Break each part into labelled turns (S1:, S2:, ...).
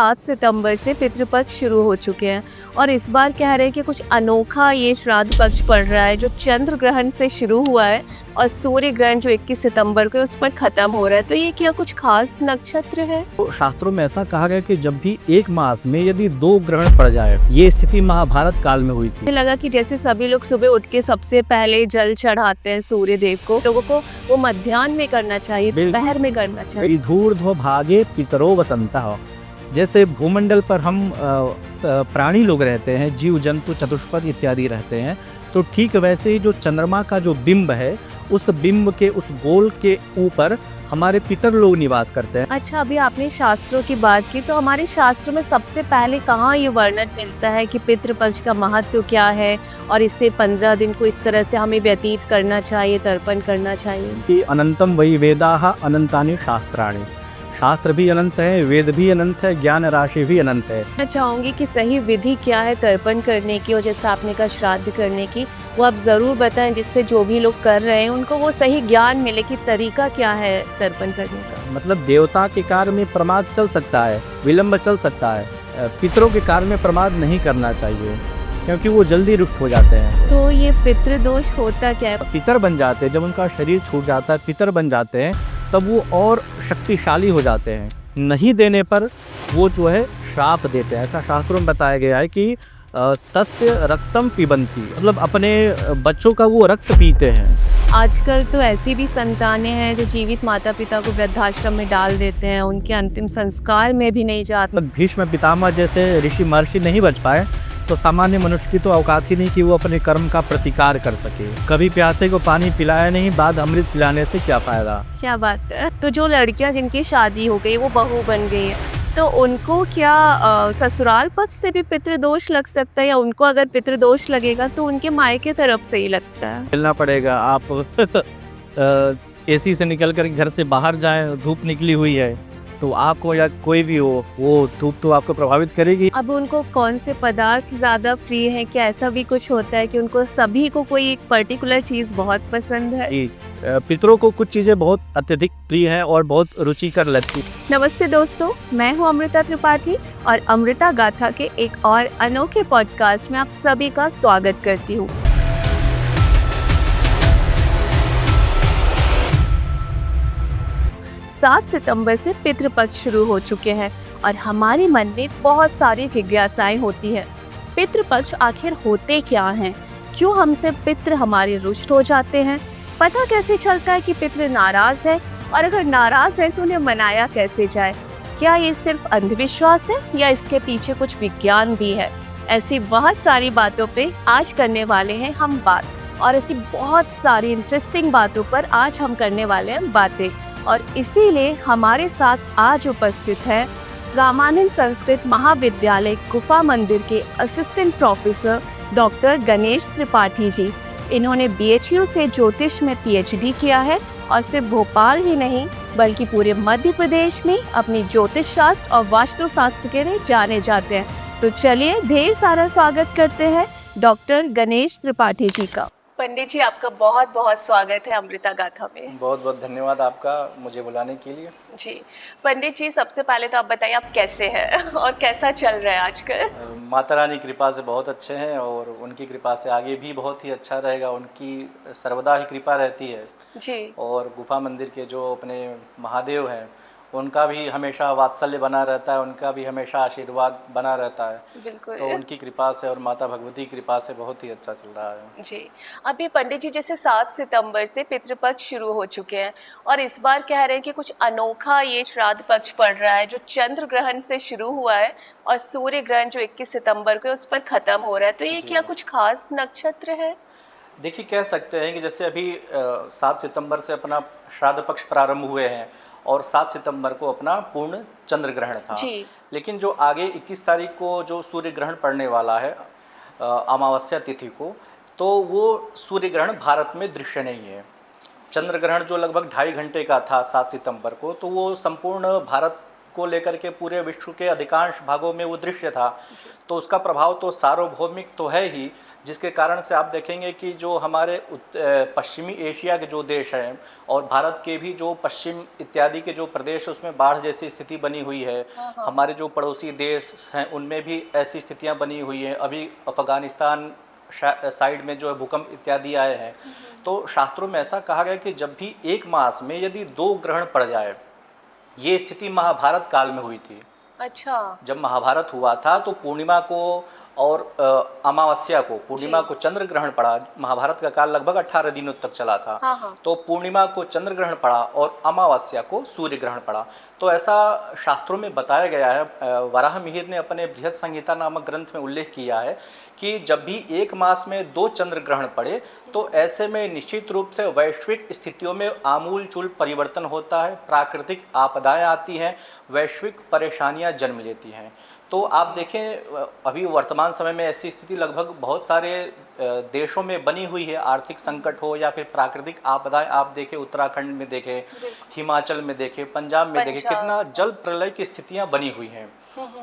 S1: 7 सितंबर से पितृपक्ष शुरू हो चुके हैं और इस बार कह रहे हैं कि कुछ अनोखा ये श्राद्ध पक्ष पड़ रहा है जो चंद्र ग्रहण से शुरू हुआ है और सूर्य ग्रहण जो 21 सितंबर को है उस पर खत्म हो रहा है। तो ये क्या कुछ खास नक्षत्र है?
S2: तो शास्त्रों में ऐसा कहा गया कि जब भी एक मास में यदि 2 ग्रहण पड़ जाए, ये स्थिति महाभारत काल में हुई थी।
S1: मुझे लगा कि जैसे सभी लोग सुबह उठ के सबसे पहले जल चढ़ाते हैं सूर्य देव को, लोगों को वो मध्याह्न में करना चाहिए, दोपहर में करना चाहिए।
S2: विधूर्ध्व भागे पितरो वसंतः। जैसे भूमंडल पर हम प्राणी लोग रहते हैं, जीव जंतु चतुष्पद इत्यादि रहते हैं, तो ठीक वैसे ही जो चंद्रमा का जो बिंब है, उस बिंब के उस गोल के ऊपर हमारे पितर लोग निवास करते हैं।
S1: अच्छा, अभी आपने शास्त्रों की बात की, तो हमारे शास्त्रों में सबसे पहले कहाँ ये वर्णन मिलता है कि पितृपक्ष का महत्व क्या है और इससे 15 दिन को इस तरह से हमें व्यतीत करना चाहिए, तर्पण करना चाहिए?
S2: कि अनंतम वही वेदाः अनंतानि शास्त्राणि। शास्त्र भी अनंत है, वेद भी अनंत है, ज्ञान राशि भी अनंत है।
S1: मैं चाहूँगी कि सही विधि क्या है तर्पण करने की और जैसे आपने कहा श्राद्ध करने की, वो आप ज़रूर बताएं जिससे जो भी लोग कर रहे हैं उनको वो सही ज्ञान मिले कि तरीका क्या है तर्पण करने का।
S2: मतलब देवता के कार्य में प्रमाद चल सकता है, विलंब चल सकता है, पितरों के कार्य में प्रमाद नहीं करना चाहिए क्योंकि वो जल्दी रुष्ट हो जाते हैं।
S1: तो ये पितृदोष होता क्या है?
S2: पितर बन जाते हैं, जब उनका शरीर छूट जाता है, पितर बन जाते हैं, तब वो और शक्तिशाली हो जाते हैं। नहीं देने पर वो जो है श्राप देते हैं। ऐसा शास्त्रों में बताया गया है कि तस्य रक्तम पिबंती, मतलब अपने बच्चों का वो रक्त पीते हैं।
S1: आजकल तो ऐसी भी संतानें हैं जो जीवित माता पिता को वृद्धाश्रम में डाल देते हैं, उनके अंतिम संस्कार में भी नहीं जाते।
S2: मतलब भीष्म पितामह जैसे ऋषि महर्षि नहीं बच पाए तो सामान्य मनुष्य की तो औकात ही नहीं कि वो अपने कर्म का प्रतिकार कर सके। कभी प्यासे को पानी पिलाया नहीं, बाद अमृत पिलाने से क्या फायदा।
S1: क्या बात है। तो जो लड़कियां जिनकी शादी हो गई, वो बहू बन गई है, तो उनको क्या ससुराल पक्ष से भी पितृदोष लग सकता है या उनको अगर पितृदोष लगेगा तो उनके मायके तरफ से ही लगता है?
S2: मिलना पड़ेगा। आप एसी से निकल कर घर से बाहर जाएं, धूप निकली हुई है तो आपको या कोई भी हो, वो धूप तो आपको प्रभावित करेगी।
S1: अब उनको कौन से पदार्थ ज़्यादा प्रिय है? क्या ऐसा भी कुछ होता है कि उनको सभी को कोई एक पर्टिकुलर चीज़ बहुत पसंद है?
S2: पितरों को कुछ चीज़ें बहुत अत्यधिक प्रिय है और बहुत रुचिकर लगती।
S1: नमस्ते दोस्तों, मैं हूं अमृता त्रिपाठी और अमृता गाथा के एक और अनोखे पॉडकास्ट में आप सभी का स्वागत करती हूं। सात सितंबर से पितृपक्ष शुरू हो चुके हैं और हमारे मन में बहुत सारी जिज्ञासाएं होती हैं। पितृपक्ष आखिर होते क्या हैं? क्यों हमसे पितृ हमारे रुष्ट हो जाते हैं? पता कैसे चलता है कि पितृ नाराज है और अगर नाराज है तो उन्हें मनाया कैसे जाए? क्या ये सिर्फ अंधविश्वास है या इसके पीछे कुछ विज्ञान भी है? ऐसी बहुत सारी बातों पे आज करने वाले हैं हम बात, और ऐसी बहुत सारी इंटरेस्टिंग बातों पर आज हम करने वाले हैं बातें। और इसीलिए हमारे साथ आज उपस्थित है रामानंद संस्कृत महाविद्यालय गुफा मंदिर के assistant professor doctor Ganesh Tripathi ji. इन्होंने BHU से ज्योतिष में PhD किया है और सिर्फ भोपाल ही नहीं बल्कि पूरे मध्य प्रदेश में अपनी ज्योतिष शास्त्र और वास्तु शास्त्र के लिए जाने जाते हैं। तो चलिए ढेर सारा स्वागत करते हैं डॉक्टर गणेश त्रिपाठी जी का। पंडित जी, आपका बहुत बहुत स्वागत है अमृता गाथा में।
S2: बहुत बहुत धन्यवाद आपका मुझे बुलाने के लिए।
S1: जी पंडित जी, सबसे पहले तो आप बताइए आप कैसे हैं और कैसा चल रहा है आजकल?
S2: माता रानी कृपा से बहुत अच्छे हैं और उनकी कृपा से आगे भी बहुत ही अच्छा रहेगा। उनकी सर्वदा ही कृपा रहती है
S1: जी।
S2: और गुफा मंदिर के जो अपने महादेव हैं उनका भी हमेशा वात्सल्य बना रहता है, उनका भी हमेशा आशीर्वाद बना रहता है।
S1: बिल्कुल।
S2: तो उनकी कृपा से और माता भगवती की कृपा से बहुत ही अच्छा चल रहा है।
S1: जी, अभी पंडित जी जैसे 7 सितंबर से पितृपक्ष शुरू हो चुके हैं और इस बार कह रहे हैं कि कुछ अनोखा ये श्राद्ध पक्ष पड़ रहा है जो चंद्र ग्रहण से शुरू हुआ है और सूर्य ग्रहण जो 21 सितंबर को है उस पर खत्म हो रहा है। तो ये क्या कुछ खास नक्षत्र है?
S2: देखिए, कह सकते हैं कि जैसे अभी 7 सितंबर से अपना श्राद्ध पक्ष प्रारंभ हुए हैं और 7 सितंबर को अपना पूर्ण चंद्र ग्रहण था
S1: जी।
S2: लेकिन जो आगे 21 तारीख को जो सूर्य ग्रहण पड़ने वाला है अमावस्या तिथि को, तो वो सूर्य ग्रहण भारत में दृश्य नहीं है। चंद्र ग्रहण जो लगभग 2.5 घंटे का था 7 सितंबर को, तो वो संपूर्ण भारत को लेकर के पूरे विश्व के अधिकांश भागों में वो दृश्य था। तो उसका प्रभाव तो सार्वभौमिक तो है ही, जिसके कारण से आप देखेंगे कि जो हमारे पश्चिमी एशिया के जो देश हैं और भारत के भी जो पश्चिम इत्यादि के जो प्रदेश उसमें बाढ़ जैसी स्थिति बनी हुई है।
S1: हाँ हाँ।
S2: हमारे जो पड़ोसी देश हैं उनमें भी ऐसी स्थितियां बनी हुई हैं। अभी अफगानिस्तान साइड में जो है भूकंप इत्यादि आए हैं। तो शास्त्रों में ऐसा कहा गया कि जब भी एक मास में यदि 2 ग्रहण पड़ जाए, ये स्थिति महाभारत काल में हुई थी।
S1: अच्छा।
S2: जब महाभारत हुआ था तो पूर्णिमा को और अमावस्या को, पूर्णिमा
S1: जी।
S2: को चंद्र ग्रहण पड़ा। महाभारत का काल लगभग 18 दिनों तक चला था।
S1: हाँ हाँ।
S2: तो पूर्णिमा को चंद्र ग्रहण पड़ा और अमावस्या को सूर्य ग्रहण पड़ा। तो ऐसा शास्त्रों में बताया गया है। वराह मिहिर ने अपने बृहद संहिता नामक ग्रंथ में उल्लेख किया है कि जब भी एक मास में 2 चंद्र ग्रहण पड़े तो ऐसे में निश्चित रूप से वैश्विक स्थितियों में आमूल-चूल परिवर्तन होता है, प्राकृतिक आपदाएं आती हैं, वैश्विक परेशानियां जन्म लेती हैं। तो आप देखें अभी वर्तमान समय में ऐसी स्थिति लगभग बहुत सारे देशों में बनी हुई है। आर्थिक संकट हो या फिर प्राकृतिक आपदाएं, आप देखें उत्तराखंड में देखें, हिमाचल में देखें, पंजाब में देखें, कितना जल प्रलय की स्थितियां बनी हुई हैं।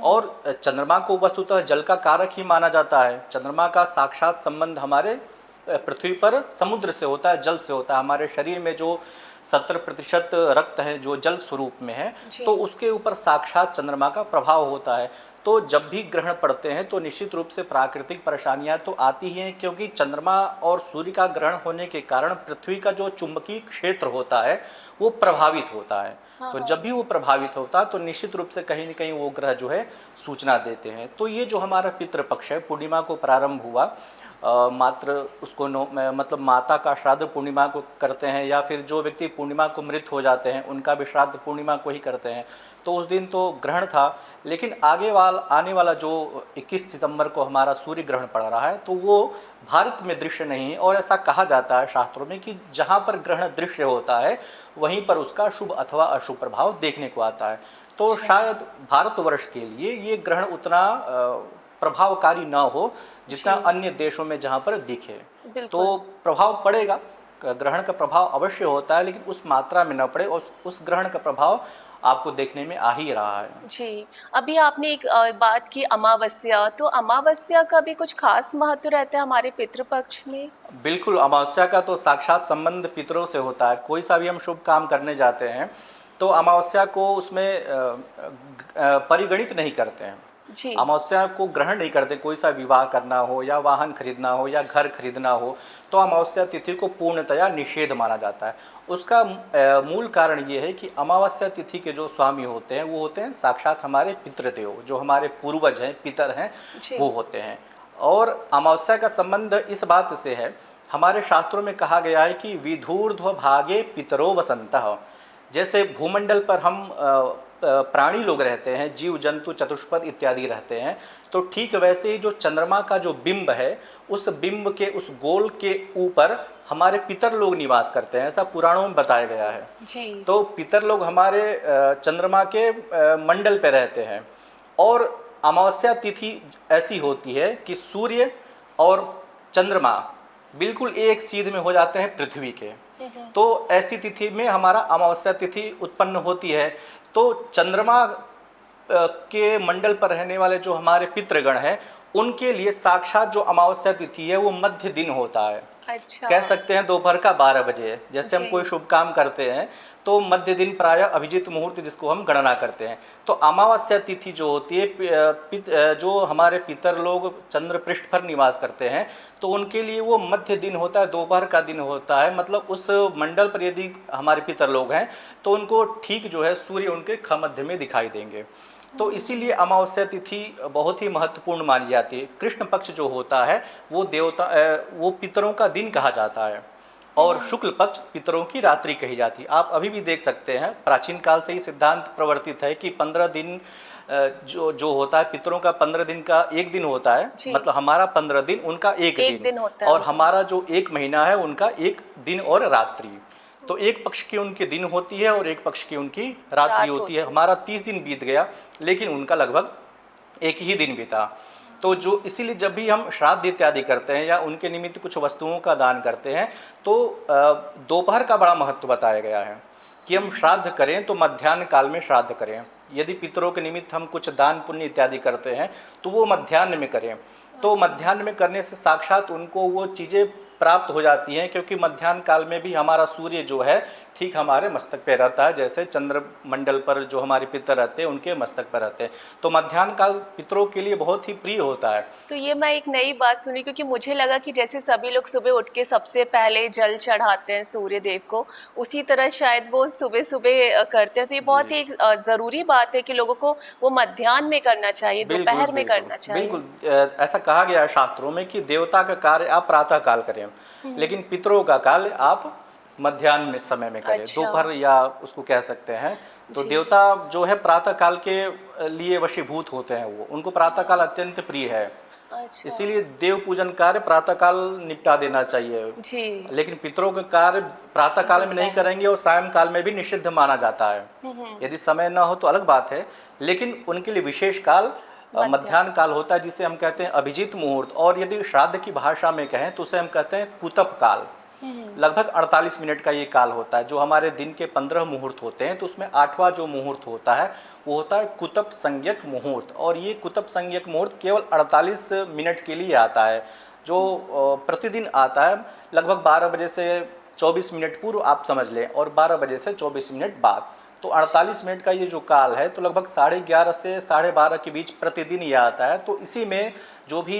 S2: और चंद्रमा को वस्तुतः जल का कारक ही माना जाता है। चंद्रमा का साक्षात संबंध हमारे पृथ्वी पर समुद्र से होता है, जल से होता है। हमारे शरीर में जो 70% रक्त है जो जल स्वरूप में है, तो उसके ऊपर साक्षात चंद्रमा का प्रभाव होता है। तो जब भी ग्रहण पड़ते हैं तो निश्चित रूप से प्राकृतिक परेशानियां तो आती ही हैं, क्योंकि चंद्रमा और सूर्य का ग्रहण होने के कारण पृथ्वी का जो चुंबकीय क्षेत्र होता है वो प्रभावित होता है। तो जब भी वो प्रभावित होता है तो निश्चित रूप से कहीं न कहीं वो ग्रह जो है सूचना देते हैं। तो ये जो हमारा पितृपक्ष है, पूर्णिमा को प्रारंभ हुआ, मात्र उसको मतलब माता का श्राद्ध पूर्णिमा को करते हैं, या फिर जो व्यक्ति पूर्णिमा को मृत हो जाते हैं उनका भी श्राद्ध पूर्णिमा को ही करते हैं। तो उस दिन तो ग्रहण था, लेकिन आने वाला जो 21 सितंबर को हमारा सूर्य ग्रहण पड़ रहा है तो वो भारत में दृश्य नहीं है। और ऐसा कहा जाता है शास्त्रों में कि जहाँ पर ग्रहण दृश्य होता है वहीं पर उसका शुभ अथवा अशुभ प्रभाव देखने को आता है। तो शायद भारतवर्ष के लिए ये ग्रहण उतना प्रभावकारी ना हो जितना अन्य देशों में जहाँ पर दिखे। तो प्रभाव पड़ेगा, ग्रहण का प्रभाव अवश्य होता है, लेकिन उस मात्रा में न पड़े और उस ग्रहण का प्रभाव आपको देखने में आ ही रहा है।
S1: जी। अभी आपने एक बात की अमावस्या, तो अमावस्या का भी कुछ खास महत्व रहता है हमारे पितृपक्ष में?
S2: बिल्कुल, अमावस्या का तो साक्षात संबंध पितरों से होता है। कोई सा भी हम शुभ काम करने जाते हैं तो अमावस्या को उसमें परिगणित नहीं करते हैं।
S1: जी।
S2: अमावस्या को ग्रहण नहीं करते। कोई सा विवाह करना हो या वाहन खरीदना हो या घर खरीदना हो तो अमावस्या तिथि को पूर्णतया निषेध माना जाता है। उसका मूल कारण ये है कि अमावस्या तिथि के जो स्वामी होते हैं वो होते हैं साक्षात हमारे पितृदेव, जो हमारे पूर्वज हैं, पितर हैं, वो होते हैं। और अमावस्या का संबंध इस बात से है, हमारे शास्त्रों में कहा गया है कि विधूर्ध्व भागे पितरो वसंतः। जैसे भूमंडल पर हम प्राणी लोग रहते हैं, जीव जंतु चतुष्पद इत्यादि रहते हैं, तो ठीक वैसे ही जो चंद्रमा का जो बिंब है, उस बिंब के उस गोल के ऊपर हमारे पितर लोग निवास करते हैं, ऐसा पुराणों में बताया गया है।
S1: जी।
S2: तो पितर लोग हमारे चंद्रमा के मंडल पे रहते हैं। और अमावस्या तिथि ऐसी होती है कि सूर्य और चंद्रमा बिल्कुल एक सीध में हो जाते हैं पृथ्वी के। तो ऐसी तिथि में हमारा अमावस्या तिथि उत्पन्न होती है। तो चंद्रमा के मंडल पर रहने वाले जो हमारे पितृगण हैं उनके लिए साक्षात जो अमावस्या तिथि है वो मध्य दिन होता है।
S1: अच्छा।
S2: कह सकते हैं दोपहर का 12 बजे। जैसे हम कोई शुभ काम करते हैं तो मध्य दिन प्रायः अभिजीत मुहूर्त जिसको हम गणना करते हैं। तो अमावस्या तिथि जो होती है, जो हमारे पितर लोग चंद्र पृष्ठ पर निवास करते हैं तो उनके लिए वो मध्य दिन होता है, दोपहर का दिन होता है। मतलब उस मंडल पर यदि हमारे पितर लोग हैं तो उनको ठीक जो है सूर्य उनके खमध्य में दिखाई देंगे। तो इसीलिए अमावस्या तिथि बहुत ही महत्वपूर्ण मानी जाती है। कृष्ण पक्ष जो होता है वो वो पितरों का दिन कहा जाता है और शुक्ल पक्ष पितरों की रात्रि कही जाती है। आप अभी भी देख सकते हैं, प्राचीन काल से ही सिद्धांत प्रवर्तित है कि 15 दिन जो होता है पितरों का 15 दिन का एक दिन होता है। मतलब हमारा 15 दिन उनका एक दिन
S1: होता है,
S2: और हमारा जो एक महीना है उनका एक दिन और रात्रि। तो एक पक्ष की उनकी दिन होती है और एक पक्ष की उनकी रात्रि होती है। हमारा 30 दिन बीत गया लेकिन उनका लगभग एक ही दिन बीता। तो जो इसीलिए जब भी हम श्राद्ध इत्यादि करते हैं या उनके निमित्त कुछ वस्तुओं का दान करते हैं तो दोपहर का बड़ा महत्व बताया गया है कि हम श्राद्ध करें तो मध्याह्न काल में श्राद्ध करें। यदि पितरों के निमित्त हम कुछ दान पुण्य इत्यादि करते हैं तो वो मध्याह्न में करें। तो मध्याह्न में करने से साक्षात उनको वो चीज़ें प्राप्त हो जाती हैं, क्योंकि मध्याह्न काल में भी हमारा सूर्य जो है ठीक हमारे मस्तक पे रहता है, जैसे चंद्र मंडल पर जो हमारे पितर रहते हैं उनके मस्तक पर रहते हैं। तो मध्याह्न काल पितरों के लिए बहुत ही प्रिय होता है।
S1: तो ये मैं एक नई बात सुनी, क्योंकि मुझे लगा कि जैसे सभी लोग सुबह उठ के सबसे पहले जल चढ़ाते हैं सूर्य देव को, उसी तरह शायद वो सुबह सुबह करते हैं। तो ये बहुत ही ज़रूरी बात है कि लोगों को वो मध्याह्न में करना चाहिए, दोपहर में करना चाहिए।
S2: बिल्कुल ऐसा कहा गया है शास्त्रों में कि देवता का कार्य आप प्रातः काल करें, लेकिन पितरों का कार्य आप मध्याह्न में समय में करें।
S1: अच्छा।
S2: दोपहर या उसको कह सकते हैं। तो देवता जो है प्रातः काल के लिए वशीभूत होते हैं, वो उनको प्रातः काल अत्यंत प्रिय है।
S1: अच्छा।
S2: इसीलिए देव पूजन कार्य प्रातः काल निपटा देना चाहिए
S1: जी।
S2: लेकिन पितरों का कार्य प्रातः काल में नहीं करेंगे, और सायं काल में भी निषिद्ध माना जाता है। यदि समय न हो तो अलग बात है, लेकिन उनके लिए विशेष काल मध्याह्न काल होता है, जिसे हम कहते हैं अभिजीत मुहूर्त। और यदि श्राद्ध की भाषा में कहें तो उसे हम कहते हैं कुतप काल। लगभग 48 मिनट का ये काल होता है। जो हमारे दिन के 15 मुहूर्त होते हैं तो उसमें 8वां जो मुहूर्त होता है वो होता है कुतप संज्ञक मुहूर्त। और ये कुतप संज्ञक मुहूर्त केवल 48 मिनट के लिए आता है, जो प्रतिदिन आता है लगभग 12 बजे से 24 मिनट पूर्व आप समझ लें, और 12 बजे से 24 मिनट बाद। तो 48 मिनट का ये जो काल है तो लगभग 11:30 से 12:30 के बीच प्रतिदिन ये आता है। तो इसी में जो भी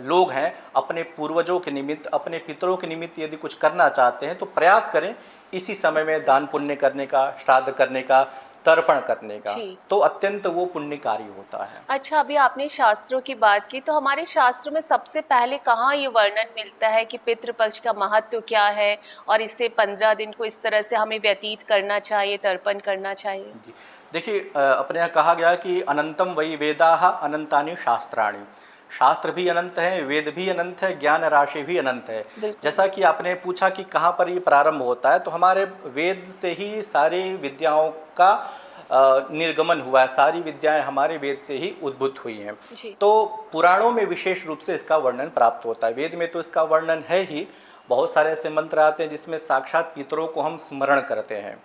S2: लोग हैं अपने पूर्वजों के निमित्त, अपने पितरों के निमित्त यदि कुछ करना चाहते हैं तो प्रयास करें इसी समय में दान पुण्य करने का, श्राद्ध करने का, तर्पण करने का, तो अत्यंत वो पुण्यकारी होता है।
S1: अच्छा, अभी आपने शास्त्रों की बात की, तो हमारे शास्त्रों में सबसे पहले कहाँ ये वर्णन मिलता है कि पितृपक्ष का महत्व क्या है और इससे 15 दिन को इस तरह से हमें व्यतीत करना चाहिए, तर्पण करना चाहिए?
S2: जी देखिए, अपने यहाँ कहा गया कि अनंतम वही वेदाः अनंतानि शास्त्राणि। शास्त्र भी अनंत है, वेद भी अनंत है, ज्ञान राशि भी अनंत है। जैसा कि आपने पूछा कि कहाँ पर ये प्रारंभ होता है, तो हमारे वेद से ही सारी विद्याओं का निर्गमन हुआ है। सारी विद्याएं हमारे वेद से ही उद्भूत हुई हैं। तो पुराणों में विशेष रूप से इसका वर्णन प्राप्त होता है। वेद में तो इसका वर्णन है ही, बहुत सारे ऐसे मंत्र आते हैं जिसमें साक्षात पितरों को हम स्मरण करते हैं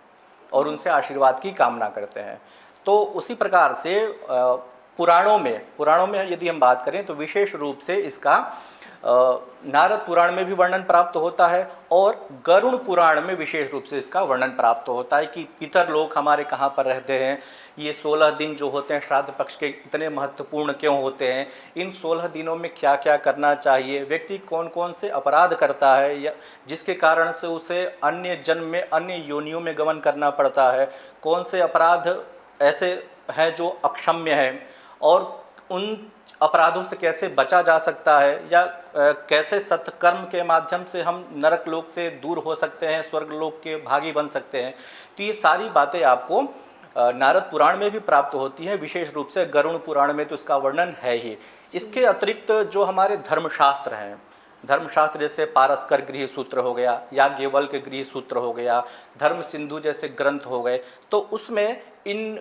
S2: और उनसे आशीर्वाद की कामना करते हैं। तो उसी प्रकार से पुराणों में यदि हम बात करें तो विशेष रूप से इसका नारद पुराण में भी वर्णन प्राप्त होता है, और गरुड़ पुराण में विशेष रूप से इसका वर्णन प्राप्त होता है कि पितर लोग हमारे कहाँ पर रहते हैं, ये 16 दिन जो होते हैं श्राद्ध पक्ष के इतने महत्वपूर्ण क्यों होते हैं, इन 16 दिनों में क्या क्या करना चाहिए, व्यक्ति कौन कौन से अपराध करता है या जिसके कारण से उसे अन्य जन्म में, अन्य योनियों में गमन करना पड़ता है, कौन से अपराध ऐसे हैं जो अक्षम्य हैं, और उन अपराधों से कैसे बचा जा सकता है, या कैसे सत्कर्म के माध्यम से हम नरक लोक से दूर हो सकते हैं, स्वर्ग लोक के भागी बन सकते हैं। तो ये सारी बातें आपको नारद पुराण में भी प्राप्त होती हैं, विशेष रूप से गरुड़ पुराण में तो इसका वर्णन है ही। इसके अतिरिक्त जो हमारे धर्मशास्त्र हैं, धर्मशास्त्र जैसे पारस्कर गृह सूत्र हो गया, याज्ञवल्क्य गृह सूत्र हो गया, धर्म सिंधु जैसे ग्रंथ हो गए, तो उसमें इन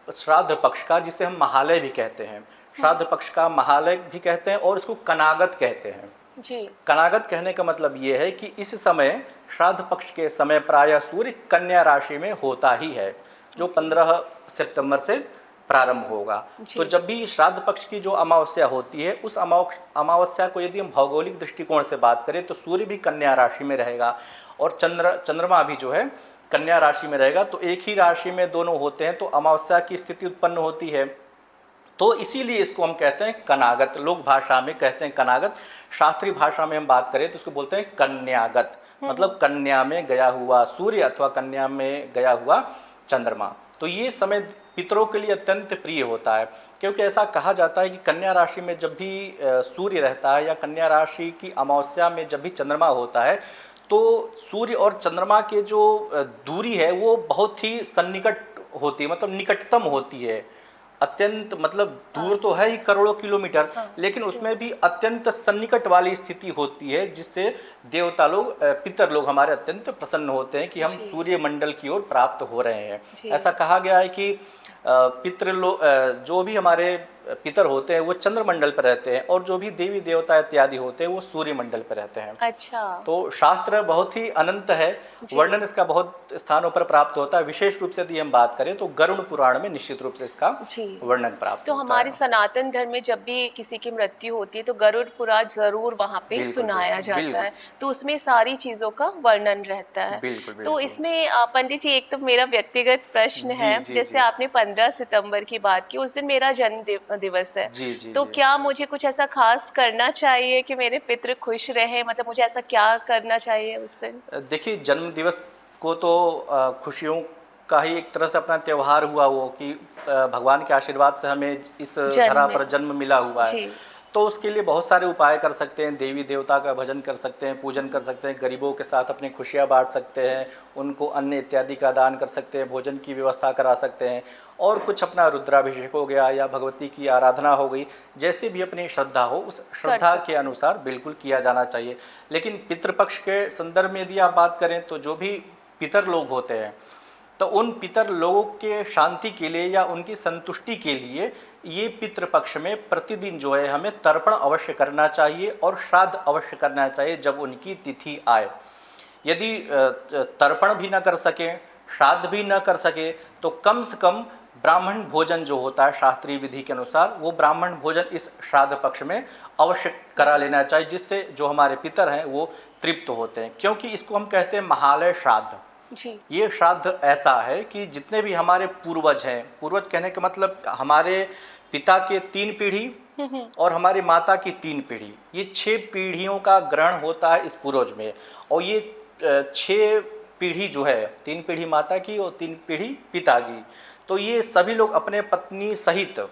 S2: श्राद्ध पक्ष का, जिसे हम महालय भी कहते हैं, श्राद्ध पक्ष का महालय भी कहते हैं और इसको कनागत कहते हैं।
S1: जी।
S2: कनागत कहने का मतलब ये है कि इस समय श्राद्ध पक्ष के समय प्रायः सूर्य कन्या राशि में होता ही है, जो 15 सितंबर से प्रारंभ होगा। तो जब भी श्राद्ध पक्ष की जो अमावस्या होती है, उस अमावस्या को यदि हम भौगोलिक दृष्टिकोण से बात करें तो सूर्य भी कन्या राशि में रहेगा और चंद्रमा भी जो है कन्या राशि में रहेगा। तो एक ही राशि में दोनों होते हैं तो अमावस्या की स्थिति उत्पन्न होती है। तो इसीलिए इसको हम कहते हैं कनागत। लोक भाषा में कहते हैं कनागत, शास्त्रीय भाषा में हम बात करें तो उसको बोलते हैं कन्यागत, मतलब कन्या में गया हुआ सूर्य अथवा कन्या में गया हुआ चंद्रमा। तो ये समय पितरों के लिए अत्यंत प्रिय होता है, क्योंकि ऐसा कहा जाता है कि कन्या राशि में जब भी सूर्य रहता है या कन्या राशि की अमावस्या में जब भी चंद्रमा होता है, तो सूर्य और चंद्रमा के जो दूरी है वो बहुत ही सन्निकट होती है, मतलब निकटतम होती है। अत्यंत, मतलब दूर तो है ही करोड़ों किलोमीटर, लेकिन उसमें भी अत्यंत सन्निकट वाली स्थिति होती है, जिससे देवता लोग, पितर लोग हमारे अत्यंत प्रसन्न होते हैं कि हम सूर्य मंडल की ओर प्राप्त हो रहे हैं। ऐसा कहा गया है कि पितृ लोग, जो भी हमारे पितर होते हैं वो चंद्रमंडल पर रहते हैं, और जो भी देवी देवता इत्यादि होते हैं वो सूर्य मंडल पर रहते हैं।
S1: अच्छा।
S2: तो शास्त्र बहुत ही अनंत है,
S1: जी।
S2: वर्णन इसका बहुत स्थानों पर प्राप्त होता है। विशेष रूप से यदि हम बात करें तो गरुड़ पुराण में निश्चित रूप से इसका
S1: जी।
S2: वर्णन प्राप्त
S1: तो
S2: होता
S1: हमारे
S2: है।
S1: सनातन धर्म में जब भी किसी की मृत्यु होती है तो गरुड़ पुराण जरूर वहाँ पे
S2: बिल्कुल,
S1: सुनाया
S2: बिल्कुल,
S1: जाता
S2: बिल्कुल।
S1: है, तो उसमें सारी चीज़ों का वर्णन रहता है।
S2: बिल्कुल,
S1: तो
S2: बिल्कुल।
S1: इसमें पंडित जी, एक तो मेरा व्यक्तिगत प्रश्न
S2: जी,
S1: है,
S2: जी,
S1: जैसे
S2: जी।
S1: आपने 15 सितंबर की बात की, उस दिन मेरा जन्म दिवस है,
S2: जी, जी,
S1: तो
S2: जी।
S1: क्या मुझे कुछ ऐसा खास करना चाहिए कि मेरे पितृ खुश रहें, मतलब मुझे ऐसा क्या करना चाहिए उस दिन?
S2: देखिए, जन्म दिवस को तो खुशियों का ही एक तरह से अपना त्यौहार हुआ वो, कि भगवान के आशीर्वाद से हमें इस
S1: जन्म
S2: धरा पर
S1: मिला।
S2: जन्म मिला हुआ है।
S1: जी।
S2: तो उसके लिए बहुत सारे उपाय कर सकते हैं, देवी देवता का भजन कर सकते हैं, पूजन कर सकते हैं, गरीबों के साथ अपनी खुशियाँ बांट सकते हैं, उनको अन्न इत्यादि का दान कर सकते हैं, भोजन की व्यवस्था करा सकते हैं, और कुछ अपना रुद्राभिषेक हो गया या भगवती की आराधना हो गई, जैसे भी अपनी श्रद्धा हो उस
S1: कर
S2: श्रद्धा
S1: सकते
S2: के
S1: हैं।
S2: अनुसार बिल्कुल किया जाना चाहिए। लेकिन पितृपक्ष के संदर्भ में यदि आप बात करें तो जो भी पितर लोग होते हैं, तो उन पितर लोगों के शांति के लिए या उनकी संतुष्टि के लिए ये पितृपक्ष में प्रतिदिन जो है हमें तर्पण अवश्य करना चाहिए और श्राद्ध अवश्य करना चाहिए जब उनकी तिथि आए। यदि तर्पण भी न कर सकें, श्राद्ध भी न कर सके, तो कम से कम ब्राह्मण भोजन जो होता है शास्त्रीय विधि के अनुसार, वो ब्राह्मण भोजन इस श्राद्ध पक्ष में अवश्य करा लेना चाहिए, जिससे जो हमारे पितर हैं वो तृप्त होते हैं। क्योंकि इसको हम कहते हैं महालय श्राद्ध।
S1: जी।
S2: ये श्राद्ध ऐसा है कि जितने भी हमारे पूर्वज हैं, पूर्वज कहने का मतलब हमारे पिता के 3 पीढ़ी और हमारी माता की 3 पीढ़ी, ये 6 पीढ़ियों का ग्रहण होता है इस पूर्वज में। और ये 6 पीढ़ी जो है, 3 पीढ़ी माता की और 3 पीढ़ी पिता की, तो ये सभी लोग अपने पत्नी सहित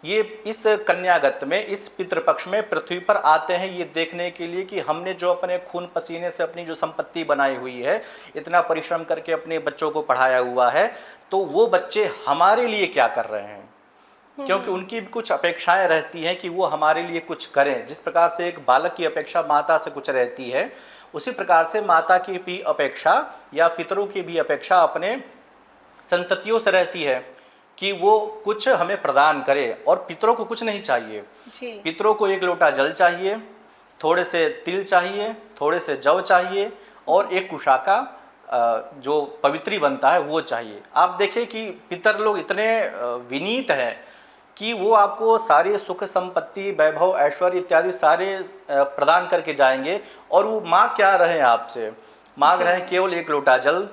S2: ये इस कन्यागत में, इस पितृपक्ष में पृथ्वी पर आते हैं, ये देखने के लिए कि हमने जो अपने खून पसीने से अपनी जो संपत्ति बनाई हुई है, इतना परिश्रम करके अपने बच्चों को पढ़ाया हुआ है, तो वो बच्चे हमारे लिए क्या कर रहे हैं। क्योंकि उनकी भी कुछ अपेक्षाएं रहती हैं कि वो हमारे लिए कुछ करें। जिस प्रकार से एक बालक की अपेक्षा माता से कुछ रहती है, उसी प्रकार से माता की भी अपेक्षा या पितरों की भी अपेक्षा अपने संततियों से रहती है कि वो कुछ हमें प्रदान करे। और पितरों को कुछ नहीं चाहिए, पितरों को 1 लोटा जल चाहिए, थोड़े से तिल चाहिए, थोड़े से जव चाहिए, और एक कुशाका जो पवित्री बनता है वो चाहिए। आप देखिए कि पितर लोग इतने विनीत हैं कि वो आपको सारे सुख संपत्ति, वैभव, ऐश्वर्य इत्यादि सारे प्रदान करके जाएंगे, और वो मांग क्या रहे हैं आपसे, मांग रहे हैं केवल 1 लोटा जल,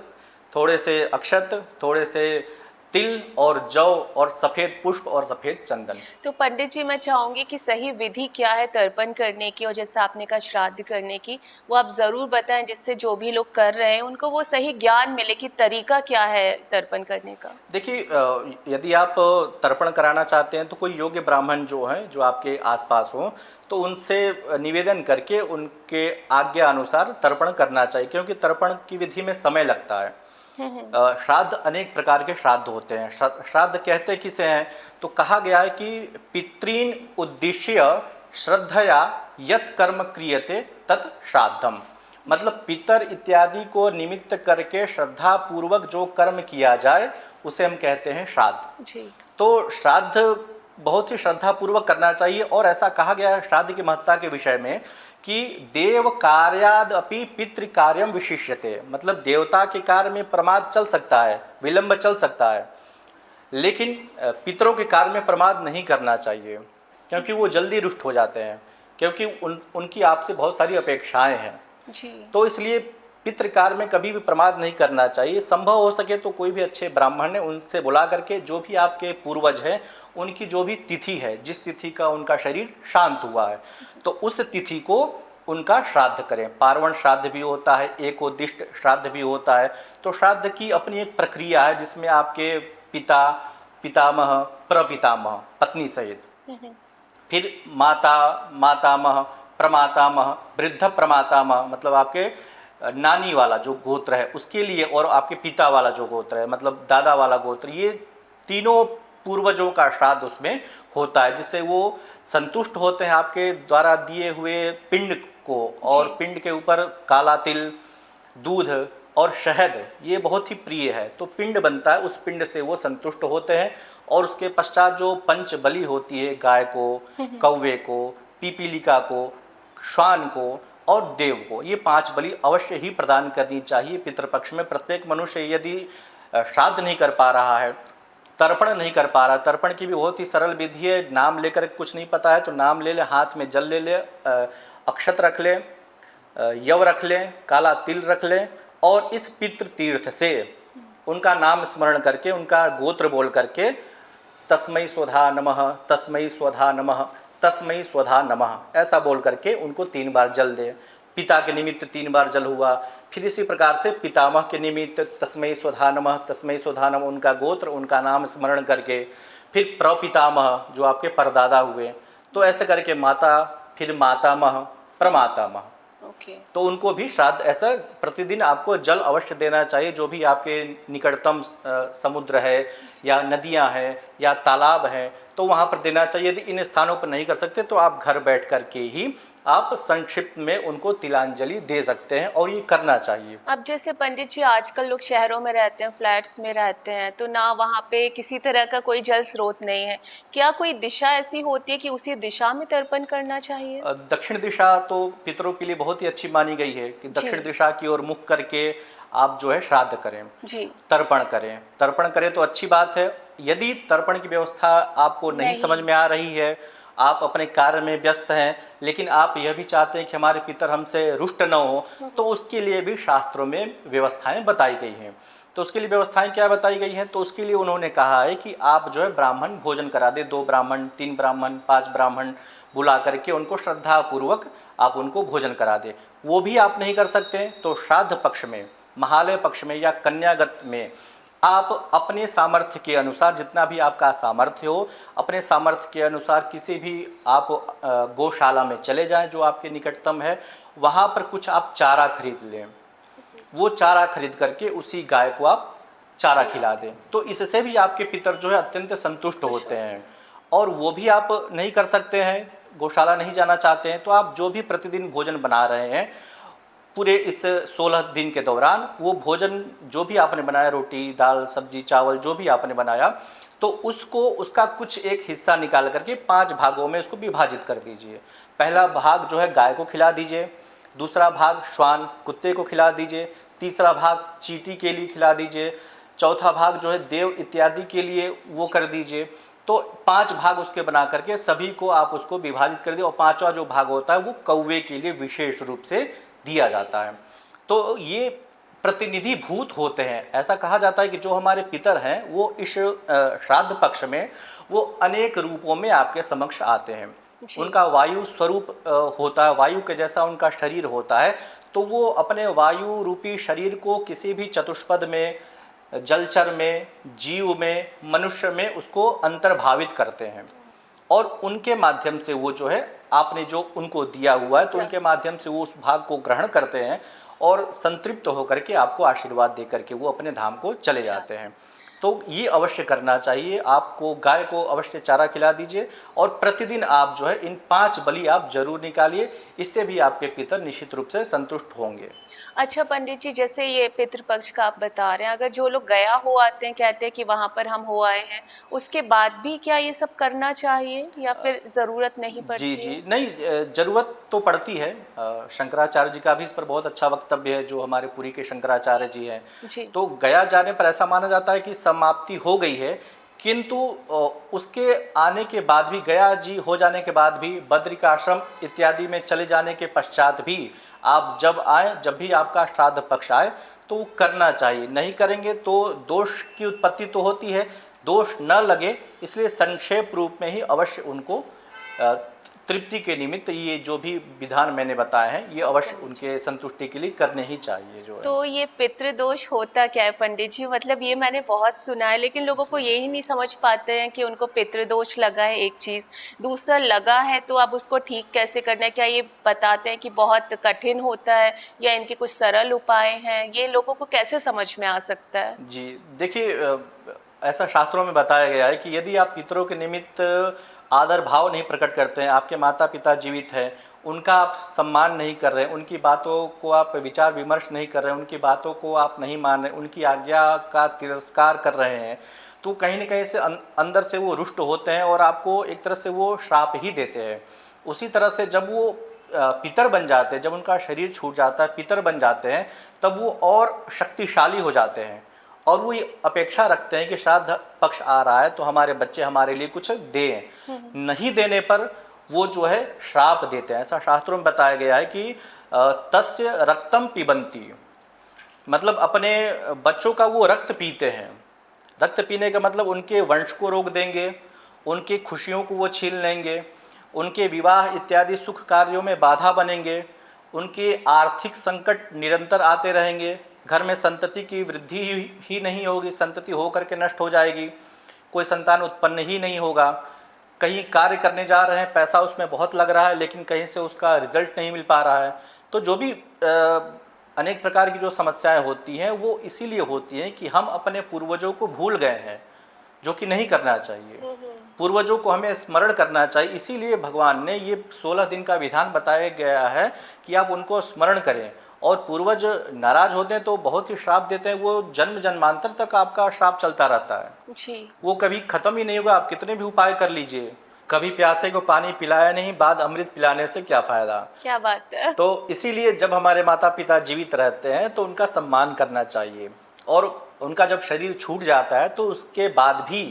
S2: थोड़े से अक्षत, थोड़े से तिल और जौ और सफ़ेद पुष्प और सफ़ेद चंदन।
S1: तो पंडित जी, मैं चाहूंगी कि सही विधि क्या है तर्पण करने की, और जैसे आपने कहा श्राद्ध करने की, वो आप ज़रूर बताएं, जिससे जो भी लोग कर रहे हैं उनको वो सही ज्ञान मिले कि तरीका क्या है तर्पण करने का।
S2: देखिए, यदि आप तर्पण कराना चाहते हैं तो कोई योग्य ब्राह्मण जो हैं, जो आपके आसपास हों, तो उनसे निवेदन करके उनके आज्ञा अनुसार तर्पण करना चाहिए, क्योंकि तर्पण की विधि में समय लगता है। श्राद्ध अनेक प्रकार के श्राद्ध होते हैं। श्राद्ध कहते किसे हैं, तो कहा गया है कि पितॄन उद्देश्य श्रद्धया यत् कर्म क्रियते तत् श्राद्धम। मतलब पितर इत्यादि को निमित्त करके श्रद्धा पूर्वक जो कर्म किया जाए उसे हम कहते हैं श्राद्ध।
S1: जी।
S2: तो श्राद्ध बहुत ही श्रद्धा पूर्वक करना चाहिए। और ऐसा कहा गया है श्राद्ध की महत्ता के विषय में कि देव कार्याद अपि पितृ कार्यम विशिष्यते। मतलब देवता के कार्य में प्रमाद चल सकता है, विलंब चल सकता है, लेकिन पितरों के कार्य में प्रमाद नहीं करना चाहिए, क्योंकि वो जल्दी रुष्ट हो जाते हैं, क्योंकि उनकी आपसे बहुत सारी अपेक्षाएं हैं।
S1: जी।
S2: तो इसलिए पितृ कार्य में कभी भी प्रमाद नहीं करना चाहिए। संभव हो सके तो कोई भी अच्छे ब्राह्मण है उनसे बुला करके, जो भी आपके पूर्वज हैं उनकी जो भी तिथि है, जिस तिथि का उनका शरीर शांत हुआ है, तो उस तिथि को उनका श्राद्ध करें। पार्वण श्राद्ध भी होता है, एकोद्दिष्ट श्राद्ध भी होता है। तो श्राद्ध की अपनी एक प्रक्रिया है, जिसमें आपके पिता, पितामह, प्रपितामह पत्नी सहित, फिर माता, मातामह, प्रमातामह, वृद्ध प्रमातामह, मतलब आपके नानी वाला जो गोत्र है उसके लिए, और आपके पिता वाला जो गोत्र है मतलब दादा वाला गोत्र, ये तीनों पूर्वजों का श्राद्ध उसमें होता है, जिससे वो संतुष्ट होते हैं आपके द्वारा दिए हुए पिंड को। और पिंड के ऊपर काला तिल, दूध, और शहद ये बहुत ही प्रिय है। तो पिंड बनता है, उस पिंड से वो संतुष्ट होते हैं। और उसके पश्चात जो पंच बलि होती है, गाय को, कौवे को, पीपीलिका को, श्वान को और देव को, ये 5 बलि अवश्य ही प्रदान करनी चाहिए पितृपक्ष में। प्रत्येक मनुष्य यदि श्राद्ध नहीं कर पा रहा है, तर्पण नहीं कर पा रहा, तर्पण की भी बहुत ही सरल विधि है। नाम लेकर कुछ नहीं पता है तो नाम ले ले, हाथ में जल ले ले, अक्षत रख ले, यव रख ले, काला तिल रख ले, और इस पितृ तीर्थ से उनका नाम स्मरण करके, उनका गोत्र बोल करके, तस्मै स्वधा नमः, तस्मै स्वधा नमः, तस्मै स्वधा नमः, ऐसा बोल करके उनको 3 बार जल दे। पिता के निमित्त 3 बार जल हुआ। फिर इसी प्रकार से पितामह के निमित्त तस्मै स्वधा नमः, तस्मै स्वधा नमः, उनका गोत्र, उनका नाम स्मरण करके, फिर प्रपितामह जो आपके परदादा हुए, तो ऐसे करके माता, फिर मातामह, प्रमातामह, तो उनको भी श्राद्ध ऐसा प्रतिदिन आपको जल अवश्य देना चाहिए। जो भी आपके निकटतम समुद्र है या नदियां हैं या तालाब हैं तो वहाँ पर देना चाहिए। यदि इन स्थानों पर नहीं कर सकते तो आप घर बैठ कर के ही आप संक्षिप्त में उनको तिलांजलि दे सकते हैं, और ये करना चाहिए।
S1: अब जैसे पंडित जी आजकल लोग शहरों में रहते हैं, फ्लैट्स में रहते हैं, तो ना वहाँ पे किसी तरह का कोई जल स्रोत नहीं है, क्या कोई दिशा ऐसी होती है कि उसी दिशा में तर्पण करना चाहिए?
S2: दक्षिण दिशा तो पितरों के लिए बहुत ही अच्छी मानी गई है कि दक्षिण दिशा की ओर मुख करके आप जो है श्राद्ध करें जी, तर्पण करें। तर्पण करें तो अच्छी बात है। यदि तर्पण की व्यवस्था आपको नहीं समझ में आ रही है, आप अपने कार्य में व्यस्त हैं, लेकिन आप यह भी चाहते हैं कि हमारे पितर हमसे रुष्ट न हो, तो उसके लिए भी शास्त्रों में व्यवस्थाएं बताई गई हैं। तो उसके लिए व्यवस्थाएं क्या बताई गई हैं? तो उसके लिए उन्होंने कहा है कि आप जो है ब्राह्मण भोजन करा दे, 2 ब्राह्मण, 3 ब्राह्मण, 5 ब्राह्मण बुला करके उनको श्रद्धापूर्वक आप उनको भोजन करा दे। वो भी आप नहीं कर सकते तो श्राद्ध पक्ष में, महालय पक्ष में या कन्यागत में आप अपने सामर्थ्य के अनुसार, जितना भी आपका सामर्थ्य हो, अपने सामर्थ्य के अनुसार किसी भी आप गौशाला में चले जाएं जो आपके निकटतम है, वहाँ पर कुछ आप चारा खरीद लें। वो चारा खरीद करके उसी गाय को आप चारा खिला दें, तो इससे भी आपके पितर जो है अत्यंत संतुष्ट होते हैं। और वो भी आप नहीं कर सकते हैं, गौशाला नहीं जाना चाहते हैं, तो आप जो भी प्रतिदिन भोजन बना रहे हैं पूरे इस 16 दिन के दौरान, वो भोजन जो भी आपने बनाया, रोटी, दाल, सब्जी, चावल जो भी आपने बनाया, तो उसका कुछ एक हिस्सा निकाल करके 5 भागों में उसको विभाजित कर दीजिए। पहला भाग जो है गाय को खिला दीजिए, दूसरा भाग श्वान कुत्ते को खिला दीजिए, तीसरा भाग चींटी के लिए खिला दीजिए, चौथा भाग जो है देव इत्यादि के लिए वो कर दीजिए। तो 5 भाग उसके बना करके सभी को आप उसको विभाजित कर दिए, और 5वां जो भाग होता है वो कौवे के लिए विशेष रूप से दिया जाता है। तो ये प्रतिनिधि भूत होते हैं। ऐसा कहा जाता है कि जो हमारे पितर हैं वो इस श्राद्ध पक्ष में वो अनेक रूपों में आपके समक्ष आते हैं। उनका वायु स्वरूप होता है, वायु के जैसा उनका शरीर होता है, तो वो अपने वायु रूपी शरीर को किसी भी चतुष्पद में, जलचर में, जीव में, मनुष्य में उसको अंतर्भावित करते हैं, और उनके माध्यम से वो जो है आपने जो उनको दिया हुआ है तो उनके माध्यम से वो उस भाग को ग्रहण करते हैं और संतृप्त होकर के आपको आशीर्वाद दे करके वो अपने धाम को चले जाते हैं। तो ये अवश्य करना चाहिए। आपको गाय को अवश्य चारा खिला दीजिए, और प्रतिदिन आप जो है इन 5 बलि आप जरूर निकालिए, इससे भी आपके पितर निश्चित रूप से संतुष्ट होंगे।
S1: अच्छा पंडित जी, जैसे ये पितृपक्ष का आप बता रहे हैं, अगर जो लोग गया हो आते हैं, कहते हैं कि वहाँ पर हम हो आए हैं, उसके बाद भी क्या ये सब करना चाहिए या फिर ज़रूरत नहीं पड़ती?
S2: जी नहीं, ज़रूरत तो पड़ती है। शंकराचार्य जी का भी इस पर बहुत अच्छा वक्तव्य है, जो हमारे पुरी के शंकराचार्य जी हैं। तो गया जाने पर ऐसा माना जाता है कि समाप्ति हो गई है, किंतु उसके आने के बाद भी, गया जी हो जाने के बाद भी, बद्रिकाश्रम इत्यादि में चले जाने के पश्चात भी आप जब आए, जब भी आपका श्राद्ध पक्ष आए तो वो करना चाहिए। नहीं करेंगे तो दोष की उत्पत्ति तो होती है, दोष न लगे इसलिए संक्षेप रूप में ही अवश्य उनको तृप्ति के निमित्त ये जो भी विधान मैंने बताए हैं ये अवश्य उनके संतुष्टि के लिए करने ही चाहिए जो है।
S1: तो ये पितृदोष होता क्या है पंडित जी? मतलब ये मैंने बहुत सुना है, लेकिन लोगों को यही नहीं समझ पाते हैं कि उनको पितृदोष लगा है एक चीज़, दूसरा लगा है तो अब उसको ठीक कैसे करना है? क्या ये बताते हैं कि बहुत कठिन होता है या इनके कुछ सरल उपाय हैं? ये लोगों को कैसे समझ में आ सकता है?
S2: जी देखिए, ऐसा शास्त्रों में बताया गया है कि यदि आप पितरों के निमित्त आदर भाव नहीं प्रकट करते हैं, आपके माता पिता जीवित हैं उनका आप सम्मान नहीं कर रहे हैं, उनकी बातों को आप विचार विमर्श नहीं कर रहे हैं, उनकी बातों को आप नहीं मान रहे, उनकी आज्ञा का तिरस्कार कर रहे हैं, तो कहीं न कहीं से अंदर से वो रुष्ट होते हैं और आपको एक तरह से वो श्राप ही देते हैं। उसी तरह से जब वो पितर बन जाते हैं, जब उनका शरीर छूट जाता है, पितर बन जाते हैं, तब वो और शक्तिशाली हो जाते हैं और वो ये अपेक्षा रखते हैं कि श्राद्ध पक्ष आ रहा है तो हमारे बच्चे हमारे लिए कुछ दें। नहीं देने पर वो जो है श्राप देते हैं। ऐसा शास्त्रों में बताया गया है कि तस्य रक्तम पिबंती, मतलब अपने बच्चों का वो रक्त पीते हैं। रक्त पीने का मतलब उनके वंश को रोक देंगे, उनकी खुशियों को वो छीन लेंगे, उनके विवाह इत्यादि सुख कार्यों में बाधा बनेंगे, उनके आर्थिक संकट निरंतर आते रहेंगे, घर में संतति की वृद्धि ही नहीं होगी, संतति हो करके नष्ट हो जाएगी, कोई संतान उत्पन्न ही नहीं होगा। कहीं कार्य करने जा रहे हैं, पैसा उसमें बहुत लग रहा है लेकिन कहीं से उसका रिजल्ट नहीं मिल पा रहा है। तो जो भी अनेक प्रकार की जो समस्याएं होती हैं वो इसीलिए होती हैं कि हम अपने पूर्वजों को भूल गए हैं, जो कि नहीं करना चाहिए। पूर्वजों को हमें स्मरण करना चाहिए। इसीलिए भगवान ने ये 16 दिन का विधान बताया गया है कि आप उनको स्मरण करें। और पूर्वज नाराज होते हैं तो बहुत ही श्राप देते हैं, वो जन्म जन्मांतर तक आपका श्राप चलता रहता है
S1: जी।
S2: वो कभी खत्म ही नहीं होगा। आप कितने भी उपाय कर लीजिए, कभी प्यासे को पानी पिलाया नहीं, बाद अमृत पिलाने से क्या फायदा।
S1: क्या बात है।
S2: तो इसीलिए जब हमारे माता पिता जीवित रहते हैं तो उनका सम्मान करना चाहिए, और उनका जब शरीर छूट जाता है तो उसके बाद भी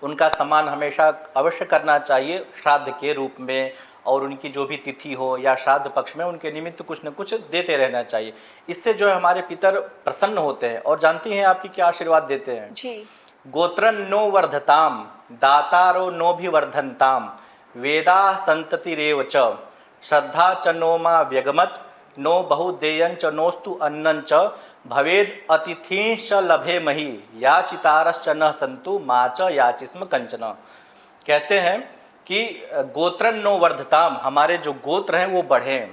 S2: उनका सम्मान हमेशा अवश्य करना चाहिए श्राद्ध के रूप में, और उनकी जो भी तिथि हो या श्राद्ध पक्ष में उनके निमित्त कुछ न कुछ देते रहना चाहिए। इससे जो है हमारे पितर प्रसन्न होते हैं और जानती हैं आपकी क्या आशीर्वाद देते हैं
S1: जी।
S2: गोत्रन नो वर्धताम दातारो नो भी वर्धनताम वेदा संतति रेव च श्रद्धा च नो मा व्यगमत नो बहुदेयं च नोस्तु अन्नं च भवेद अतिथिंश्च लभे मही याचितारश्च न संतु मा च याचिस्म कंचन। कहते हैं कि गोत्रन नो वर्धताम, हमारे जो गोत्र हैं वो बढ़ें,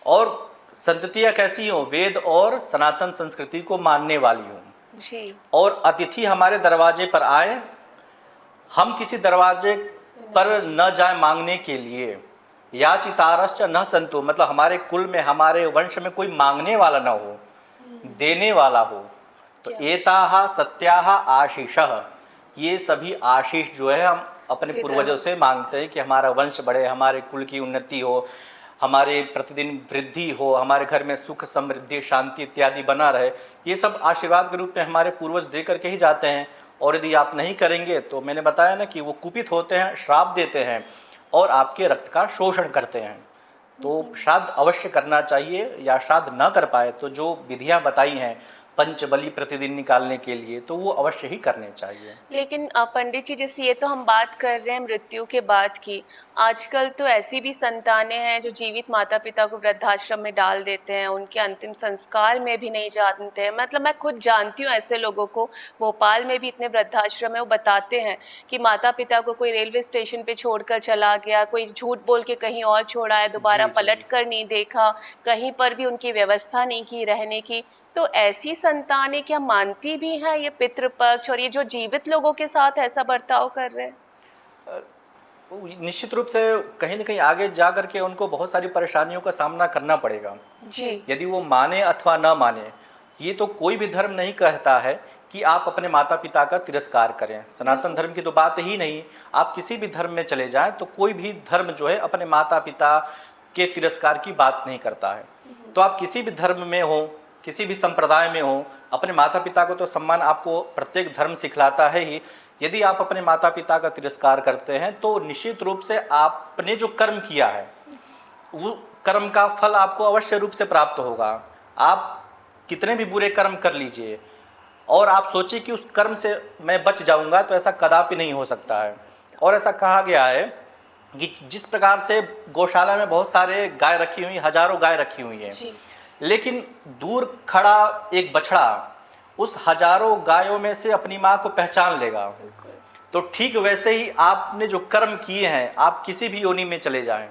S2: और संततियाँ कैसी हों, वेद और सनातन संस्कृति को मानने वाली हों
S1: जी।
S2: और अतिथि हमारे दरवाजे पर आए, हम किसी दरवाजे पर न जाए मांगने के लिए। याचितारश्च न संतु, मतलब हमारे कुल में हमारे वंश में कोई मांगने वाला ना हो, देने वाला हो। तो एताहा सत्याहा आशीषः, ये सभी आशीष जो है हम अपने पूर्वजों से मांगते हैं कि हमारा वंश बढ़े, हमारे कुल की उन्नति हो, हमारे प्रतिदिन वृद्धि हो, हमारे घर में सुख समृद्धि शांति इत्यादि बना रहे। ये सब आशीर्वाद के रूप में हमारे पूर्वज दे करके ही जाते हैं। और यदि आप नहीं करेंगे तो मैंने बताया ना कि वो कुपित होते हैं, श्राप देते हैं और आपके रक्त का शोषण करते हैं। तो श्राद्ध अवश्य करना चाहिए, या श्राद्ध न कर पाए तो जो विधियां बताई हैं पंचबली प्रतिदिन निकालने के लिए, तो वो अवश्य ही करने चाहिए।
S1: लेकिन पंडित जी, जैसे ये तो हम बात कर रहे हैं मृत्यु के बाद की, आजकल तो ऐसी भी संतानें हैं जो जीवित माता पिता को वृद्धाश्रम में डाल देते हैं, उनके अंतिम संस्कार में भी नहीं जानते हैं। मतलब मैं खुद जानती हूँ ऐसे लोगों को, भोपाल में भी इतने वृद्धाश्रम है, वो बताते हैं कि माता पिता को कोई रेलवे स्टेशन पे छोड़कर चला गया, कोई झूठ बोल के कहीं और छोड़ा है, दोबारा
S2: जी, जी।
S1: पलट कर नहीं देखा, कहीं पर भी उनकी व्यवस्था नहीं की रहने की। तो ऐसी संतानें क्या मानती भी हैं ये पितृपक्ष, और ये जो जीवित लोगों के साथ ऐसा बर्ताव कर रहे हैं?
S2: निश्चित रूप से कहीं न कहीं आगे जा करके उनको बहुत सारी परेशानियों का सामना करना पड़ेगा
S1: जी।
S2: यदि वो माने अथवा न माने। ये तो कोई भी धर्म नहीं कहता है कि आप अपने माता पिता का तिरस्कार करें। सनातन धर्म की तो बात ही नहीं। आप किसी भी धर्म में चले जाएं तो कोई भी धर्म जो है अपने माता पिता के तिरस्कार की बात नहीं करता है। तो आप किसी भी धर्म में हो, किसी भी संप्रदाय में हो, अपने माता पिता को तो सम्मान आपको प्रत्येक धर्म सिखलाता है ही। यदि आप अपने माता पिता का तिरस्कार करते हैं तो निश्चित रूप से आपने जो कर्म किया है वो कर्म का फल आपको अवश्य रूप से प्राप्त होगा। आप कितने भी बुरे कर्म कर लीजिए और आप सोचिए कि उस कर्म से मैं बच जाऊंगा, तो ऐसा कदापि नहीं हो सकता है। और ऐसा कहा गया है कि जिस प्रकार से गौशाला में बहुत सारे गाय रखी हुई, हजारों गाय रखी हुई हैं, लेकिन दूर खड़ा एक बछड़ा उस हजारों गायों में से अपनी माँ को पहचान लेगा। तो ठीक वैसे ही आपने जो कर्म किए हैं, आप किसी भी योनि में चले जाएं,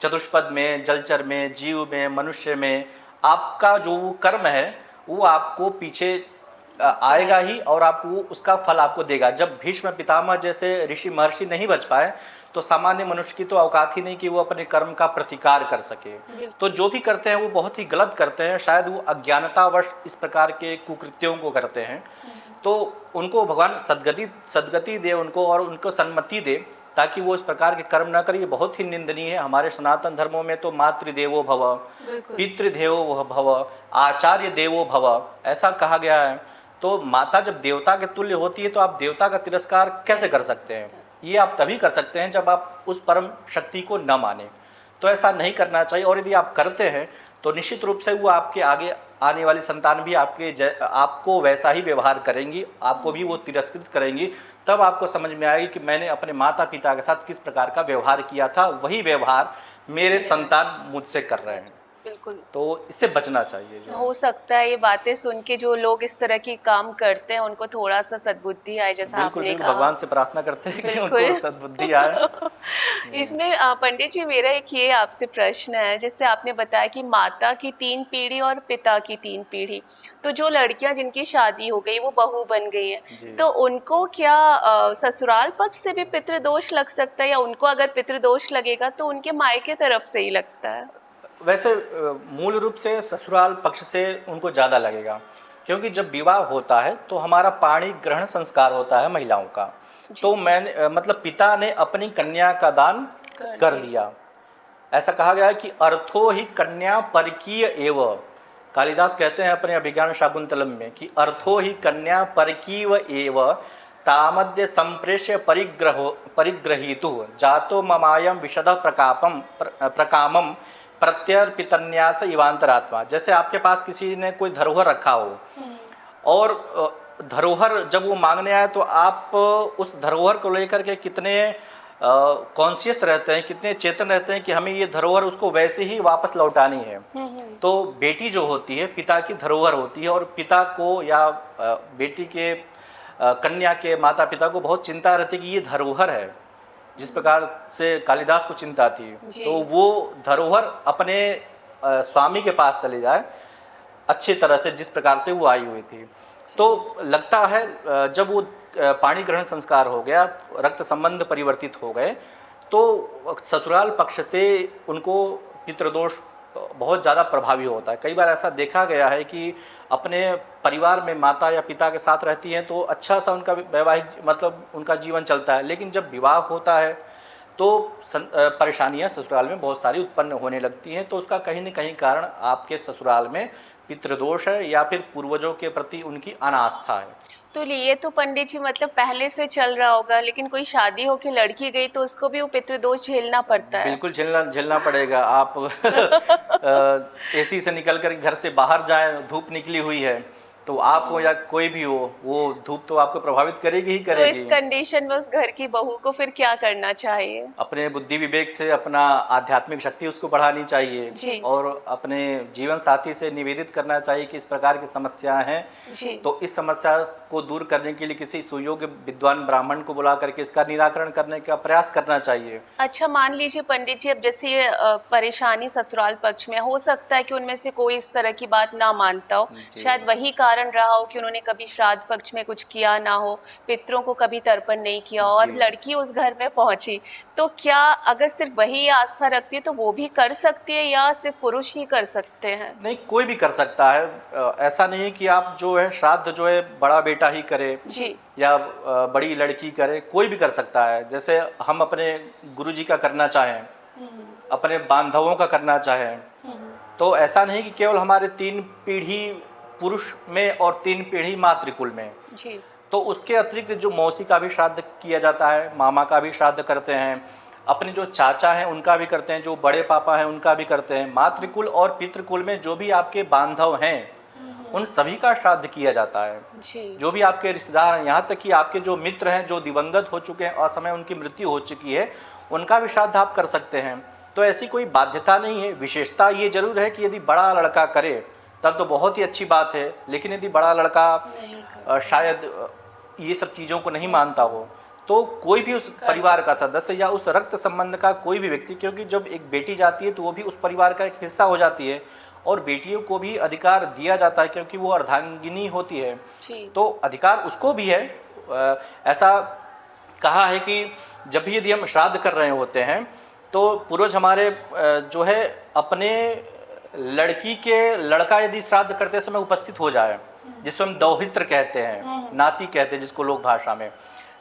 S2: चतुष्पद में, जलचर में, जीव में, मनुष्य में, आपका जो वो कर्म है वो आपको पीछे आएगा ही और आपको उसका फल आपको देगा। जब भीष्म पितामह जैसे ऋषि महर्षि नहीं बच पाए तो सामान्य मनुष्य की तो औकात ही नहीं कि वो अपने कर्म का प्रतिकार कर सके। तो जो भी करते हैं वो बहुत ही गलत करते हैं, शायद वो अज्ञानतावश इस प्रकार के कुकृत्यों को करते हैं। तो उनको भगवान सद्गति दे उनको और उनको सन्मति दे ताकि वो इस प्रकार के कर्म ना करें। ये बहुत ही निंदनीय है। हमारे सनातन धर्मों में तो मातृदेवो भव, पितृदेवो भव, आचार्य देवो भव ऐसा कहा गया है। तो माता जब देवता के तुल्य होती है तो आप देवता का तिरस्कार कैसे कर सकते हैं? ये आप तभी कर सकते हैं जब आप उस परम शक्ति को न माने। तो ऐसा नहीं करना चाहिए, और यदि आप करते हैं तो निश्चित रूप से वो आपके आगे आने वाली संतान भी आपको वैसा ही व्यवहार करेंगी, आपको भी वो तिरस्कृत करेंगी। तब आपको समझ में आएगी कि मैंने अपने माता पिता के साथ किस प्रकार का व्यवहार किया था, वही व्यवहार मेरे संतान मुझसे कर रहे हैं।
S1: बिल्कुल।
S2: तो इससे बचना चाहिए। जो
S1: हो सकता है ये बातें सुन के जो लोग इस तरह की काम करते हैं उनको थोड़ा सा सद्बुद्धि आए, जैसा आपने कहा।
S2: भगवान से प्रार्थना करते हैं कि उनको सद्बुद्धि आए।
S1: इसमें पंडित जी मेरा एक ये आपसे प्रश्न है, जैसे आपने बताया कि माता की 3 पीढ़ी और पिता की 3 पीढ़ी, तो जो लड़कियां जिनकी शादी हो गई वो बहू बन गई हैं, तो उनको क्या ससुराल पक्ष से भी पितृदोष लग सकता है, या उनको अगर पितृदोष लगेगा तो उनके मायके तरफ से ही लगता है?
S2: वैसे मूल रूप से ससुराल पक्ष से उनको ज़्यादा लगेगा, क्योंकि जब विवाह होता है तो हमारा पाणी ग्रहण संस्कार होता है महिलाओं का। तो मैंने मतलब पिता ने अपनी कन्या का दान कर दिया। ऐसा कहा गया है कि अर्थो ही कन्या परकीय एव। कालिदास कहते हैं अपने अभिज्ञान शाकुंतलम में कि अर्थो ही कन्या परकीय एव तामद्य संप्रेष्य परिग्रहीतु जातो ममायम विशद प्रकामम प्रत्यर्पितन्यास इवांतरात्मा। जैसे आपके पास किसी ने कोई धरोहर रखा हो और धरोहर जब वो मांगने आए तो आप उस धरोहर को लेकर के कितने कॉन्शियस रहते हैं, कितने चेतन रहते हैं कि हमें ये धरोहर उसको वैसे ही वापस लौटानी है। तो बेटी जो होती है पिता की धरोहर होती है, और पिता को या बेटी के कन्या के माता पिता को बहुत चिंता रहती है कि ये धरोहर है, जिस प्रकार से कालिदास को चिंता थी। तो वो धरोहर अपने स्वामी के पास चले जाए अच्छी तरह से, जिस प्रकार से वो आई हुई थी। तो लगता है जब वो पाणी ग्रहण संस्कार हो गया, रक्त संबंध परिवर्तित हो गए, तो ससुराल पक्ष से उनको पितृदोष बहुत ज़्यादा प्रभावी होता है। कई बार ऐसा देखा गया है कि अपने परिवार में माता या पिता के साथ रहती हैं तो अच्छा सा उनका वैवाहिक मतलब उनका जीवन चलता है, लेकिन जब विवाह होता है तो परेशानियां ससुराल में बहुत सारी उत्पन्न होने लगती हैं। तो उसका कहीं न कहीं कारण आपके ससुराल में पितृदोष है या फिर पूर्वजों के प्रति उनकी अनास्था है।
S1: तो ये तो पंडित जी मतलब पहले से चल रहा होगा, लेकिन कोई शादी होके लड़की गई तो उसको भी वो पितृदोष झेलना पड़ता है।
S2: बिल्कुल झेलना पड़ेगा। आप एसी से निकल कर घर से बाहर जाएं, धूप निकली हुई है, तो आप हो या कोई भी हो, वो धूप तो आपको प्रभावित करेगी ही करेगी।
S1: तो इस कंडीशन में उस घर की बहू को फिर क्या करना चाहिए?
S2: अपने बुद्धि विवेक से अपना आध्यात्मिक शक्ति उसको बढ़ानी चाहिए और अपने जीवन साथी से निवेदित करना चाहिए कि इस प्रकार की समस्याएं हैं, तो इस समस्या को दूर करने के लिए किसी सुयोग्य विद्वान ब्राह्मण को बुला करके इसका निराकरण करने का प्रयास करना चाहिए।
S1: अच्छा, मान लीजिए पंडित जी, अब जैसे ये परेशानी ससुराल पक्ष में, हो सकता है कि उनमें से कोई इस तरह की बात ना मानता हो, शायद वही कारण रहा हो कि उन्होंने कभी श्राद्ध पक्ष में कुछ किया ना हो, पितरों को कभी तर्पण नहीं किया, और लड़की उस घर में पहुंची, तो क्या अगर सिर्फ वही आस्था रखती है तो वो भी कर सकती है या सिर्फ पुरुष ही कर सकते हैं?
S2: नहीं, कोई भी कर सकता है। ऐसा नहीं है कि आप जो है श्राद्ध जो है बड़ा बेटा ही करे या बड़ी लड़की करे, कोई भी कर सकता है। जैसे हम अपने गुरुजी का करना चाहें, अपने बांधवों का करना चाहें, तो ऐसा नहीं कि केवल हमारे 3 पीढ़ी पुरुष में और 3 पीढ़ी मातृकुल में, तो उसके अतिरिक्त जो मौसी का भी श्राद्ध किया जाता है, मामा का भी श्राद्ध करते हैं, अपने जो चाचा हैं उनका भी करते हैं, जो बड़े पापा हैं उनका भी करते हैं। मातृकुल और पितृकुल में जो भी आपके बांधव हैं उन सभी का श्राद्ध किया जाता है। जो भी आपके रिश्तेदार हैं, यहाँ तक कि आपके जो मित्र हैं जो दिवंगत हो चुके हैं, असमय उनकी मृत्यु हो चुकी है, उनका भी श्राद्ध आप कर सकते हैं। तो ऐसी कोई बाध्यता नहीं है। विशेषता ये जरूर है कि यदि बड़ा लड़का करे तब तो बहुत ही अच्छी बात है, लेकिन यदि बड़ा लड़का शायद ये सब चीज़ों को नहीं मानता हो, तो कोई भी उस परिवार का सदस्य या उस रक्त संबंध का कोई भी व्यक्ति, क्योंकि जब एक बेटी जाती है तो वो भी उस परिवार का एक हिस्सा हो जाती है, और बेटियों को भी अधिकार दिया जाता है क्योंकि वो अर्धांगिनी होती है,
S1: जी।
S2: तो अधिकार उसको भी है। ऐसा कहा है कि जब भी यदि हम श्राद्ध कर रहे होते हैं तो पूर्वज हमारे जो है अपने लड़की के लड़का यदि श्राद्ध करते समय उपस्थित हो जाए, जिसको हम दौहित्र कहते हैं, नाती कहते हैं जिसको लोक भाषा में,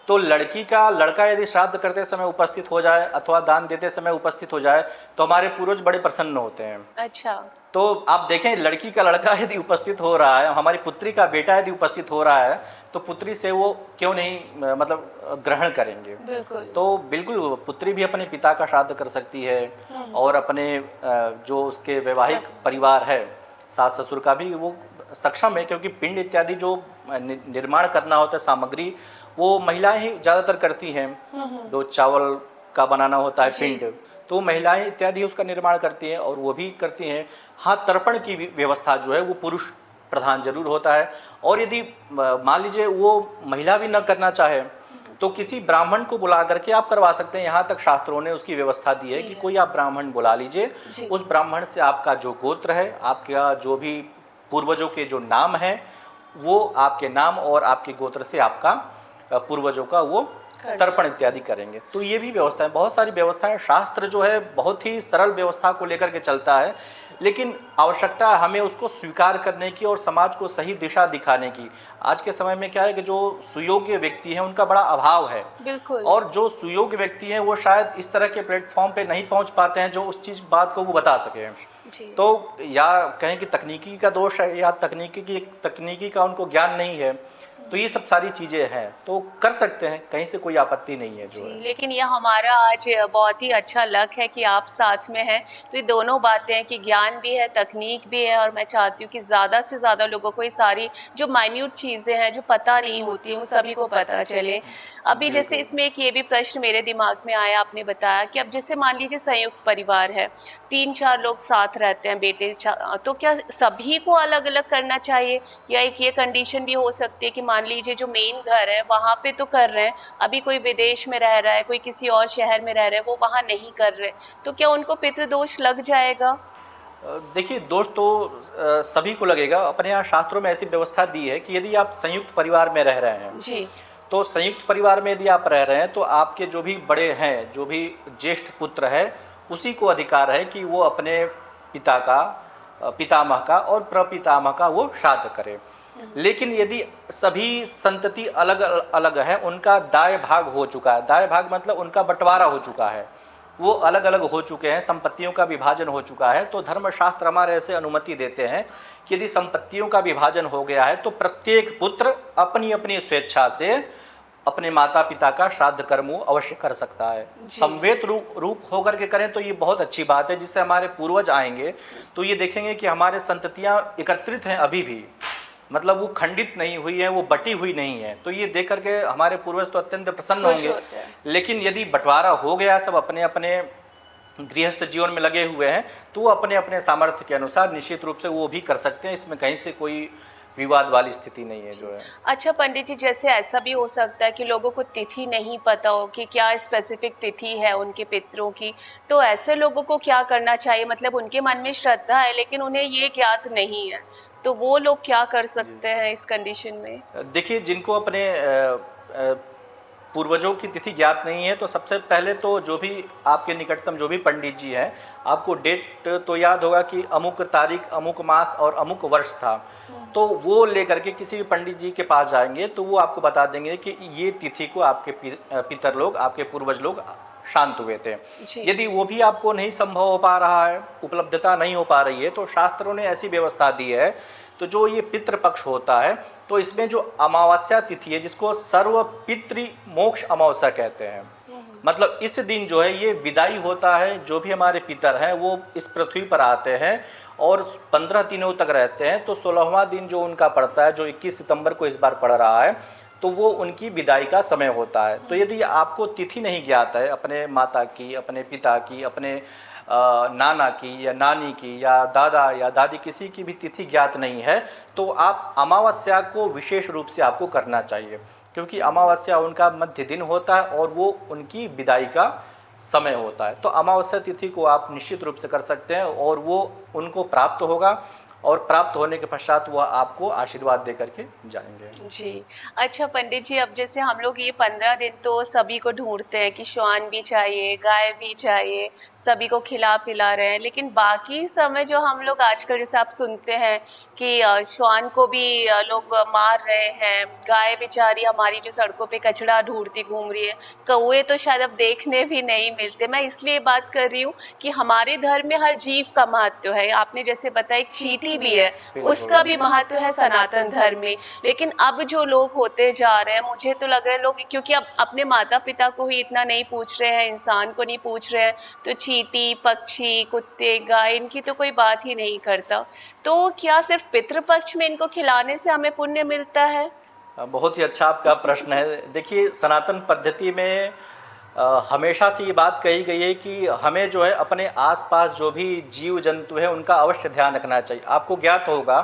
S2: तो लड़की का लड़का यदि श्राद्ध करते समय उपस्थित हो जाए अथवा दान देते समय उपस्थित हो जाए तो हमारे पूर्वज बड़े प्रसन्न होते हैं।
S1: अच्छा।
S2: तो आप देखें, लड़की का लड़का यदि उपस्थित हो रहा है, हमारी पुत्री का बेटा यदि उपस्थित हो रहा है, तो पुत्री से वो क्यों नहीं मतलब ग्रहण करेंगे।
S1: बिल्कुल।
S2: तो बिल्कुल पुत्री भी अपने पिता का श्राद्ध कर सकती है और अपने जो उसके वैवाहिक परिवार है, सास ससुर का भी वो सक्षम है, क्योंकि पिंड इत्यादि जो निर्माण करना होता है सामग्री, वो महिलाएं ही ज़्यादातर करती हैं। जो चावल का बनाना होता है पिंड, तो महिलाएं इत्यादि उसका निर्माण करती हैं और वो भी करती हैं। हाँ, तर्पण की व्यवस्था जो है वो पुरुष प्रधान जरूर होता है, और यदि मान लीजिए वो महिला भी न करना चाहे तो किसी ब्राह्मण को बुला करके आप करवा सकते हैं। यहाँ तक शास्त्रों ने उसकी व्यवस्था दी है कि कोई आप ब्राह्मण बुला लीजिए, उस ब्राह्मण से आपका जो गोत्र है, आपका जो भी पूर्वजों के जो नाम है, वो आपके नाम और आपके गोत्र से आपका पूर्वजों का वो तर्पण इत्यादि करेंगे। तो ये भी व्यवस्था है, बहुत सारी व्यवस्थाएं। शास्त्र जो है बहुत ही सरल व्यवस्था को लेकर के चलता है, लेकिन आवश्यकता है हमें उसको स्वीकार करने की और समाज को सही दिशा दिखाने की। आज के समय में क्या है कि जो सुयोग्य व्यक्ति हैं उनका बड़ा अभाव है।
S1: बिल्कुल।
S2: और जो सुयोग्य व्यक्ति हैं वो शायद इस तरह के प्लेटफॉर्म पे नहीं पहुंच पाते हैं जो उस चीज बात को वो बता सके। तो या कहें कि तकनीकी का दोष है या तकनीकी का उनको ज्ञान नहीं है, तो ये सब सारी चीज़ें हैं, तो कर सकते हैं, कहीं से कोई आपत्ति नहीं है जो है।
S1: लेकिन यह हमारा आज बहुत ही अच्छा लक है कि आप साथ में हैं, तो ये दोनों बातें हैं कि ज्ञान भी है, तकनीक भी है, और मैं चाहती हूँ कि ज़्यादा से ज़्यादा लोगों को ये सारी जो माइन्यूट चीज़ें हैं जो पता नहीं होती वो सभी को पता चले। अभी जैसे इसमें एक ये भी प्रश्न मेरे दिमाग में आया, आपने बताया कि अब जैसे मान लीजिए संयुक्त परिवार है, 3-4 लोग साथ रहते हैं बेटे, तो क्या सभी को अलग अलग करना चाहिए, या एक ये कंडीशन भी हो सकती है कि मान लीजिए जो मेन घर है वहाँ पे तो कर रहे हैं, अभी कोई विदेश में रह रहा है, कोई किसी और शहर में रह रहे हैं, वो वहाँ नहीं कर रहे, तो क्या उनको पितृदोष लग जाएगा?
S2: देखिए, दोष तो सभी को लगेगा। अपने यहाँ शास्त्रों में ऐसी व्यवस्था दी है कि यदि आप संयुक्त परिवार में रह रहे हैं
S1: जी,
S2: तो संयुक्त परिवार में यदि आप रह रहे हैं तो आपके जो भी बड़े हैं, जो भी ज्येष्ठ पुत्र है, उसी को अधिकार है कि वो अपने पिता का, पितामह का और प्रपितामह का वो श्राद्ध करे। लेकिन यदि सभी संतति अलग अलग है, उनका दाय भाग हो चुका है, दाय भाग मतलब उनका बंटवारा हो चुका है, वो अलग अलग हो चुके हैं, संपत्तियों का विभाजन हो चुका है, तो धर्मशास्त्र हमारे ऐसे अनुमति देते हैं कि यदि संपत्तियों का विभाजन हो गया है तो प्रत्येक पुत्र अपनी अपनी स्वेच्छा से अपने माता पिता का श्राद्ध कर्म अवश्य कर सकता है। समवेत रूप होकर के करें तो ये बहुत अच्छी बात है, जिससे हमारे पूर्वज आएंगे तो ये देखेंगे कि हमारे संततियाँ एकत्रित हैं अभी भी, मतलब वो खंडित नहीं हुई है, वो बटी हुई नहीं है, तो ये देख करके हमारे पूर्वज तो अत्यंत प्रसन्न होंगे। लेकिन यदि बंटवारा हो गया, सब अपने अपने गृहस्थ जीवन में लगे हुए हैं, तो वो अपने अपने सामर्थ्य के अनुसार निश्चित रूप से वो भी कर सकते हैं, इसमें कहीं से कोई विवाद वाली स्थिति नहीं है जो है।
S1: अच्छा पंडित जी, जैसे ऐसा भी हो सकता है कि लोगों को तिथि नहीं पता हो कि क्या स्पेसिफिक तिथि है उनके पितरों की, तो ऐसे लोगों को क्या करना चाहिए? मतलब उनके मन में श्रद्धा है लेकिन उन्हें ये ज्ञात नहीं है, तो वो लोग क्या कर सकते हैं इस कंडीशन में? देखिए,
S2: जिनको अपने पूर्वजों की तिथि ज्ञात नहीं है, तो सबसे पहले तो जो भी आपके निकटतम जो भी पंडित जी हैं, आपको डेट तो याद होगा कि अमुक तारीख, अमुक मास और अमुक वर्ष था, तो वो लेकर के किसी भी पंडित जी के पास जाएंगे तो वो आपको बता देंगे कि ये तिथि को आपके पितर लोग, आपके पूर्वज लोग शांत हुए थे। यदि वो भी आपको नहीं संभव हो पा रहा है, उपलब्धता नहीं हो पा रही है, तो शास्त्रों ने ऐसी व्यवस्था दी है, तो जो ये पितृपक्ष होता है, तो इसमें जो अमावस्या तिथि है, जिसको सर्व पितृ मोक्ष अमावस्या कहते हैं, मतलब इस दिन जो है ये विदाई होता है, जो भी हमारे पितर हैं वो इस पृथ्वी पर आते हैं और 15 दिनों तक रहते हैं, तो 16वां दिन जो उनका पड़ता है, जो 21 सितंबर को इस बार पड़ रहा है, तो वो उनकी विदाई का समय होता है। तो यदि आपको तिथि नहीं ज्ञात है अपने माता की, अपने पिता की, अपने नाना की या नानी की या दादा या दादी, किसी की भी तिथि ज्ञात नहीं है, तो आप अमावस्या को विशेष रूप से आपको करना चाहिए, क्योंकि अमावस्या उनका मध्य दिन होता है और वो उनकी विदाई का समय होता है। तो अमावस्या तिथि को आप निश्चित रूप से कर सकते हैं और वो उनको प्राप्त होगा, और प्राप्त होने के पश्चात वह आपको आशीर्वाद दे करके जाएंगे।
S1: जी। अच्छा पंडित जी, अब जैसे हम लोग ये 15 दिन तो सभी को ढूँढते हैं कि श्वान भी चाहिए, गाय भी चाहिए, सभी को खिला-पिला रहे हैं। लेकिन बाकी समय जो हम लोग आजकल जैसे आप सुनते हैं कि श्वान को भी लोग मार रहे हैं, गाय बेचारी हमारी जो सड़कों पे कचरा ढूँढती घूम रही है, कौवे तो शायद अब देखने भी नहीं मिलते। मैं इसलिए बात कर रही हूँ कि हमारे धर्म में हर जीव का महत्व है। आपने जैसे बताया एक चींटी भी है, उसका भी महत्व है सनातन धर्म में। लेकिन अब जो लोग होते जा रहे हैं, मुझे तो लग रहा है लोग क्योंकि अब अपने माता पिता को ही इतना नहीं पूछ रहे हैं, इंसान को नहीं पूछ रहे हैं, तो चींटी, पक्षी, कुत्ते, गाय, इनकी तो कोई बात ही नहीं करता। तो क्या सिर्फ पितृपक्ष में इनको खिलाने से हमें पुण्य मिलता है?
S2: बहुत ही अच्छा आपका प्रश्न है। देखिए, सनातन पद्धति में हमेशा से ये बात कही गई है कि हमें जो है अपने आसपास जो भी जीव जंतु है उनका अवश्य ध्यान रखना चाहिए। आपको ज्ञात होगा,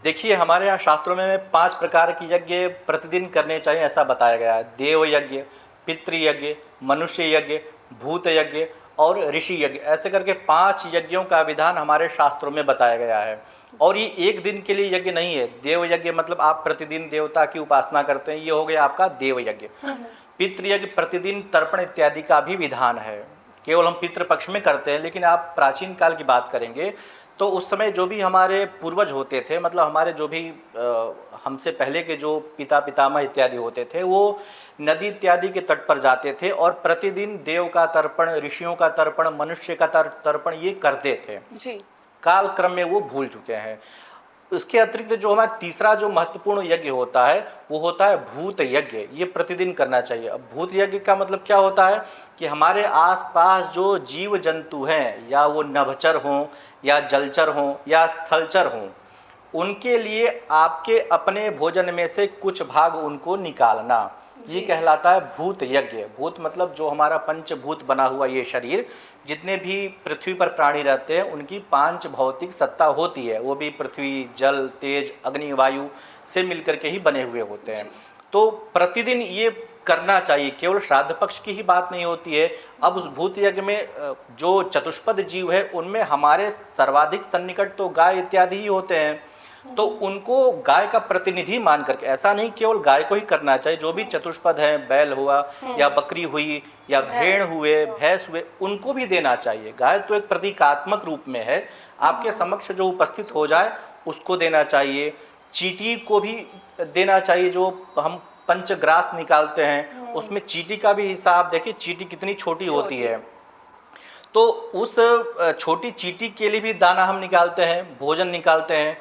S2: देखिए हमारे यहाँ शास्त्रों में 5 प्रकार की यज्ञ प्रतिदिन करने चाहिए, ऐसा बताया गया है। देव यज्ञ, पितृयज्ञ, मनुष्य यज्ञ, भूत यज्ञ और ऋषि यज्ञ, ऐसे करके 5 यज्ञों का विधान हमारे शास्त्रों में बताया गया है। और ये एक दिन के लिए यज्ञ नहीं है। देव यज्ञ मतलब आप प्रतिदिन देवता की उपासना करते हैं, ये हो गया आपका देव यज्ञ। पितृयज्ञ प्रतिदिन तर्पण इत्यादि का भी विधान है, केवल हम पितृपक्ष में करते हैं। लेकिन आप प्राचीन काल की बात करेंगे तो उस समय जो भी हमारे पूर्वज होते थे, मतलब हमारे जो भी हमसे पहले के जो पिता पितामह इत्यादि होते थे, वो नदी इत्यादि के तट पर जाते थे और प्रतिदिन देव का तर्पण, ऋषियों का तर्पण, मनुष्य का तर्पण ये करते थे।
S1: जी।
S2: काल क्रम में वो भूल चुके हैं। इसके अतिरिक्त जो हमारा तीसरा जो महत्वपूर्ण यज्ञ होता है वो होता है भूत यज्ञ। ये प्रतिदिन करना चाहिए। अब भूत यज्ञ का मतलब क्या होता है कि हमारे आसपास जो जीव जंतु हैं, या वो नभचर हों या जलचर हों या स्थलचर हों, उनके लिए आपके अपने भोजन में से कुछ भाग उनको निकालना, ये कहलाता है भूत यज्ञ। भूत मतलब जो हमारा पंचभूत बना हुआ ये शरीर, जितने भी पृथ्वी पर प्राणी रहते हैं उनकी 5 भौतिक सत्ता होती है। वो भी पृथ्वी, जल, तेज, अग्नि, वायु से मिलकर के ही बने हुए होते हैं। तो प्रतिदिन ये करना चाहिए, केवल श्राद्ध पक्ष की ही बात नहीं होती है। अब उस भूत यज्ञ में जो चतुष्पद जीव है उनमें हमारे सर्वाधिक सन्निकट तो गाय इत्यादि ही होते हैं। तो उनको गाय का प्रतिनिधि मान करके, ऐसा नहीं केवल गाय को ही करना चाहिए, जो भी चतुष्पद है, बैल हुआ या बकरी हुई या भेड़ हुए, भैंस हुए, उनको भी देना चाहिए। गाय तो एक प्रतीकात्मक रूप में है, आपके समक्ष जो उपस्थित हो जाए उसको देना चाहिए। चींटी को भी देना चाहिए। जो हम पंचग्रास निकालते हैं उसमें चींटी का भी हिसाब देखिए, चींटी कितनी छोटी होती है। तो उस छोटी चींटी के लिए भी दाना हम निकालते हैं, भोजन निकालते हैं।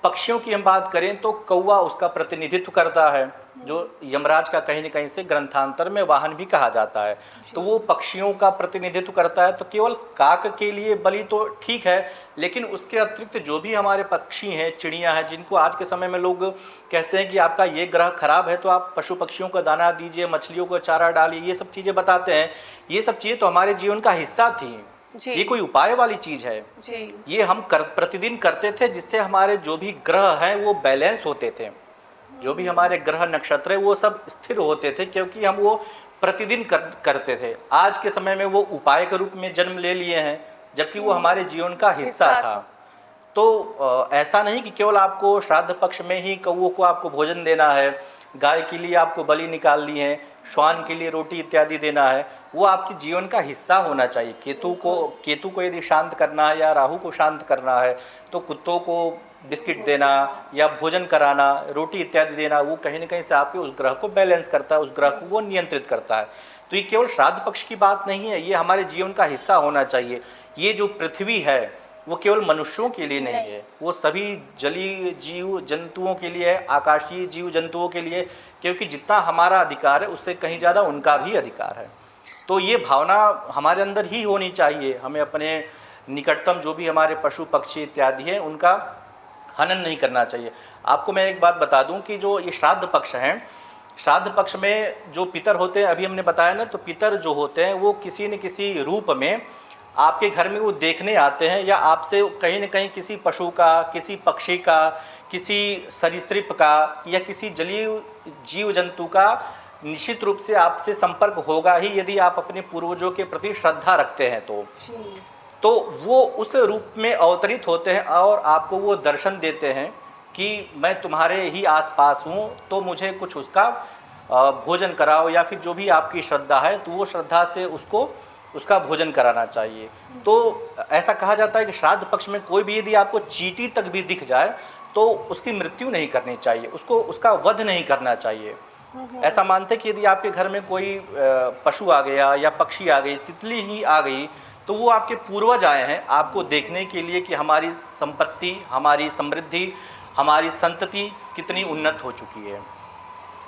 S2: पक्षियों की हम बात करें तो कौवा उसका प्रतिनिधित्व करता है, जो यमराज का कहीं न कहीं से ग्रंथांतर में वाहन भी कहा जाता है। तो वो पक्षियों का प्रतिनिधित्व करता है। तो केवल काक के लिए बलि तो ठीक है, लेकिन उसके अतिरिक्त जो भी हमारे पक्षी हैं, चिड़ियां हैं, जिनको आज के समय में लोग कहते हैं कि आपका ये ग्रह खराब है तो आप पशु पक्षियों का दाना दीजिए, मछलियों को चारा डालिए, ये सब चीज़ें बताते हैं। ये सब चीज़ें तो हमारे जीवन का हिस्सा थी। ये कोई उपाय वाली चीज है जी। ये हम प्रतिदिन करते थे, जिससे हमारे जो भी ग्रह हैं वो बैलेंस होते थे। जो भी हमारे ग्रह नक्षत्र है वो सब स्थिर होते थे, क्योंकि हम वो प्रतिदिन करते थे। आज के समय में वो उपाय के रूप में जन्म ले लिए हैं, जबकि वो हमारे जीवन का हिस्सा था। तो ऐसा नहीं कि केवल आपको श्राद्ध पक्ष में ही कौओं को आपको भोजन देना है, गाय के लिए आपको बलि निकालनी है, श्वान के लिए रोटी इत्यादि देना है। वो आपके जीवन का हिस्सा होना चाहिए। केतु को यदि शांत करना है या राहु को शांत करना है तो कुत्तों को बिस्किट देना या भोजन कराना, रोटी इत्यादि देना, वो कहीं ना कहीं से आपके उस ग्रह को बैलेंस करता है, उस ग्रह को वो नियंत्रित करता है। तो ये केवल श्राद्ध पक्ष की बात नहीं है, ये हमारे जीवन का हिस्सा होना चाहिए। ये जो पृथ्वी है वो केवल मनुष्यों के लिए नहीं है, वो सभी जलीय जीव जंतुओं के लिए है, आकाशीय जीव जंतुओं के लिए, क्योंकि जितना हमारा अधिकार है उससे कहीं ज़्यादा उनका भी अधिकार है। तो ये भावना हमारे अंदर ही होनी चाहिए। हमें अपने निकटतम जो भी हमारे पशु पक्षी इत्यादि हैं उनका हनन नहीं करना चाहिए। आपको मैं एक बात बता दूं कि जो ये श्राद्ध पक्ष हैं, श्राद्ध पक्ष में जो पितर होते हैं, अभी हमने बताया ना, तो पितर जो होते हैं वो किसी न किसी रूप में आपके घर में वो देखने आते हैं, या आपसे कहीं न कहीं किसी पशु का, किसी पक्षी का, किसी सरीसृप का या किसी जलीय जीव जंतु का निश्चित रूप से आपसे संपर्क होगा ही यदि आप अपने पूर्वजों के प्रति श्रद्धा रखते हैं तो वो उस रूप में अवतरित होते हैं और आपको वो दर्शन देते हैं कि मैं तुम्हारे ही आसपास हूँ, तो मुझे कुछ उसका भोजन कराओ, या फिर जो भी आपकी श्रद्धा है तो वो श्रद्धा से उसको उसका भोजन कराना चाहिए। तो ऐसा कहा जाता है कि श्राद्ध पक्ष में कोई भी यदि आपको चींटी तक भी दिख जाए तो उसकी मृत्यु नहीं करनी चाहिए, उसको उसका वध नहीं करना चाहिए। ऐसा मानते कि यदि आपके घर में कोई पशु आ गया या पक्षी आ गई, तितली ही आ गई, तो वो आपके पूर्वज आए हैं आपको देखने के लिए कि हमारी संपत्ति, हमारी समृद्धि, हमारी संतति कितनी उन्नत हो चुकी है।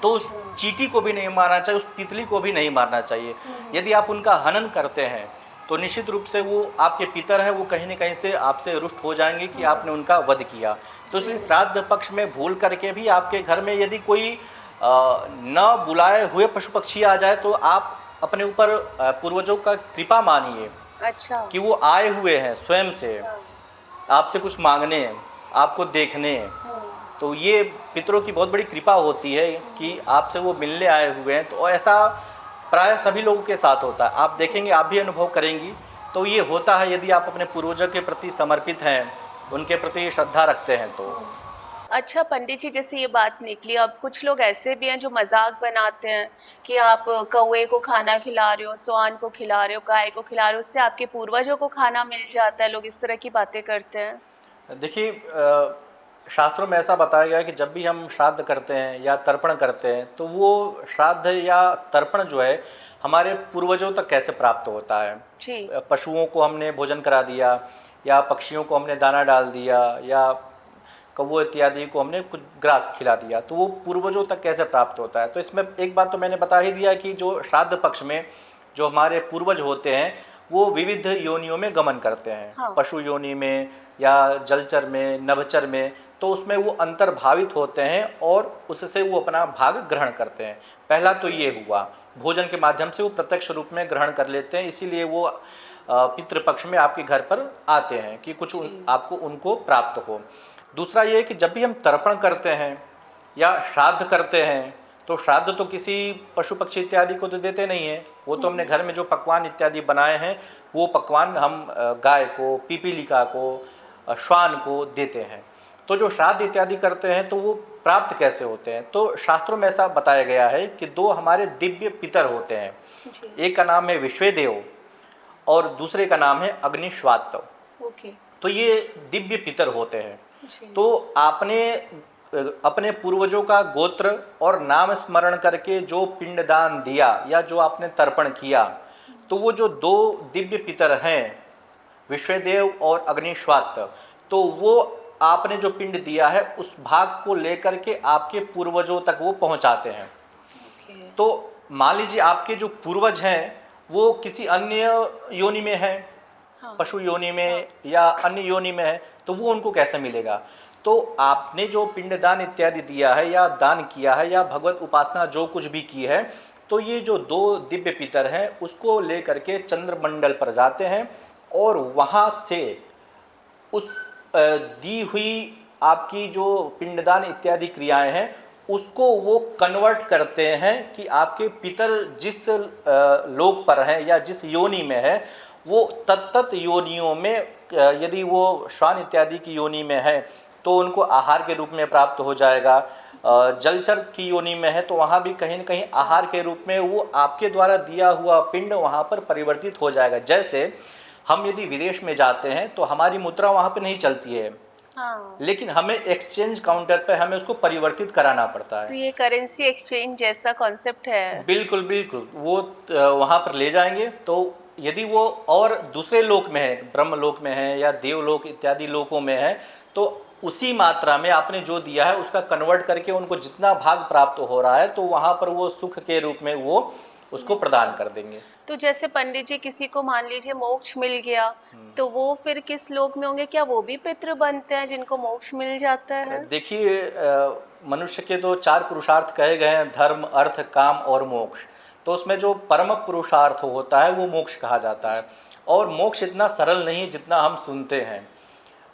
S2: तो उस चींटी को भी नहीं मारना चाहिए, उस तितली को भी नहीं मारना चाहिए। यदि आप उनका हनन करते हैं तो निश्चित रूप से वो आपके पितर हैं, वो कहीं न कहीं से आपसे रुष्ट हो जाएंगे कि आपने उनका वध किया। तो इसलिए श्राद्ध पक्ष में भूल करके भी आपके घर में यदि कोई न बुलाए हुए पशु पक्षी आ जाए तो आप अपने ऊपर पूर्वजों का कृपा मानिए।
S1: अच्छा।
S2: कि वो आए हुए हैं स्वयं से आपसे कुछ मांगने, आपको देखने। तो ये पितरों की बहुत बड़ी कृपा होती है कि आपसे वो मिलने आए हुए हैं। तो ऐसा प्राय सभी लोगों के साथ होता है, आप देखेंगे, आप भी अनुभव करेंगी। तो ये होता है यदि आप अपने पूर्वजों के प्रति समर्पित हैं, उनके प्रति श्रद्धा रखते हैं तो।
S1: अच्छा पंडित जी, जैसे ये बात निकली, अब कुछ लोग ऐसे भी हैं जो मजाक बनाते हैं कि आप कौवे को खाना खिला रहे हो, स्वान को खिला रहे हो, गाय को खिला रहे हो, उससे आपके पूर्वजों को खाना मिल जाता है। लोग इस तरह की बातें करते हैं।
S2: देखिए, शास्त्रों में ऐसा बताया गया है कि जब भी हम श्राद्ध करते हैं या तर्पण करते हैं तो वो श्राद्ध या तर्पण जो है हमारे पूर्वजों तक कैसे प्राप्त होता है।
S1: जी।
S2: पशुओं को हमने भोजन करा दिया, या पक्षियों को हमने दाना डाल दिया, या कौवे इत्यादि को हमने कुछ ग्रास खिला दिया, तो वो पूर्वजों तक कैसे प्राप्त होता है। तो इसमें एक बात तो मैंने बता ही दिया कि जो श्राद्ध पक्ष में जो हमारे पूर्वज होते हैं वो विविध योनियों में गमन करते हैं।
S1: हाँ।
S2: पशु योनि में या जलचर में, नभचर में, तो उसमें वो अंतर्भावित होते हैं और उससे वो अपना भाग ग्रहण करते हैं। पहला तो ये हुआ, भोजन के माध्यम से वो प्रत्यक्ष रूप में ग्रहण कर लेते हैं, इसीलिए वो पितृपक्ष में आपके घर पर आते हैं कि कुछ आपको उनको प्राप्त हो। दूसरा ये है कि जब भी हम तर्पण करते हैं या श्राद्ध करते हैं तो श्राद्ध तो किसी पशु पक्षी इत्यादि को तो देते नहीं हैं, वो तो हमने घर में जो पकवान इत्यादि बनाए हैं वो पकवान हम गाय को, पीपीलिका को, श्वान को देते हैं। तो जो श्राद्ध इत्यादि करते हैं तो वो प्राप्त कैसे होते हैं, तो शास्त्रों में ऐसा बताया गया है कि दो हमारे दिव्य पितर होते हैं, एक का नाम है विश्वेदेव और दूसरे का नाम है अग्निश्वात। तो ये दिव्य पितर होते हैं। तो आपने अपने पूर्वजों का गोत्र और नाम स्मरण करके जो पिंडदान दिया या जो आपने तर्पण किया, तो वो जो दो दिव्य पितर हैं विश्वेदेव और अग्निश्वात, तो वो आपने जो पिंड दिया है उस भाग को लेकर के आपके पूर्वजों तक वो पहुंचाते हैं। तो मान लीजिए आपके जो पूर्वज हैं वो किसी अन्य योनि में है, पशु योनि में या अन्य योनि में है, तो वो उनको कैसे मिलेगा। तो आपने जो पिंडदान इत्यादि दिया है या दान किया है या भगवत उपासना जो कुछ भी की है, तो ये जो दो दिव्य पितर हैं उसको लेकर के चंद्रमंडल पर जाते हैं और वहाँ से उस दी हुई आपकी जो पिंडदान इत्यादि क्रियाएं हैं उसको वो कन्वर्ट करते हैं कि आपके पितर जिस लोक पर हैं या जिस योनि में है वो तत्त योनियों में, यदि वो श्वान इत्यादि की योनि में है तो उनको आहार के रूप में प्राप्त हो जाएगा। जलचर की योनि में है तो वहाँ भी कहीं न कहीं आहार के रूप में वो आपके द्वारा दिया हुआ पिंड वहाँ पर परिवर्तित हो जाएगा। जैसे हम यदि विदेश में जाते हैं तो हमारी मुद्रा वहाँ पर नहीं चलती है, लेकिन हमें एक्सचेंज काउंटर पे हमें उसको परिवर्तित कराना पड़ता है।
S1: तो ये करेंसी एक्सचेंज जैसा कॉन्सेप्ट है।
S2: बिल्कुल बिल्कुल, वो वहाँ पर ले जाएंगे। तो यदि वो और दूसरे लोक में है, ब्रह्म लोक में है या देवलोक इत्यादि लोकों में है, तो उसी मात्रा में आपने जो दिया है उसका कन्वर्ट करके उनको जितना भाग प्राप्त हो रहा है तो वहाँ पर वो सुख के रूप में वो उसको प्रदान कर देंगे।
S1: तो जैसे पंडित जी किसी को मान लीजिए मोक्ष मिल गया तो वो फिर किस लोक में होंगे, क्या वो भी पितृ बनते हैं जिनको मोक्ष मिल जाता है?
S2: देखिए, मनुष्य के तो 4 पुरुषार्थ कहे गए हैं, धर्म, अर्थ, काम और मोक्ष। तो उसमें जो परम पुरुषार्थ होता है वो मोक्ष कहा जाता है। और मोक्ष इतना सरल नहीं है जितना हम सुनते हैं।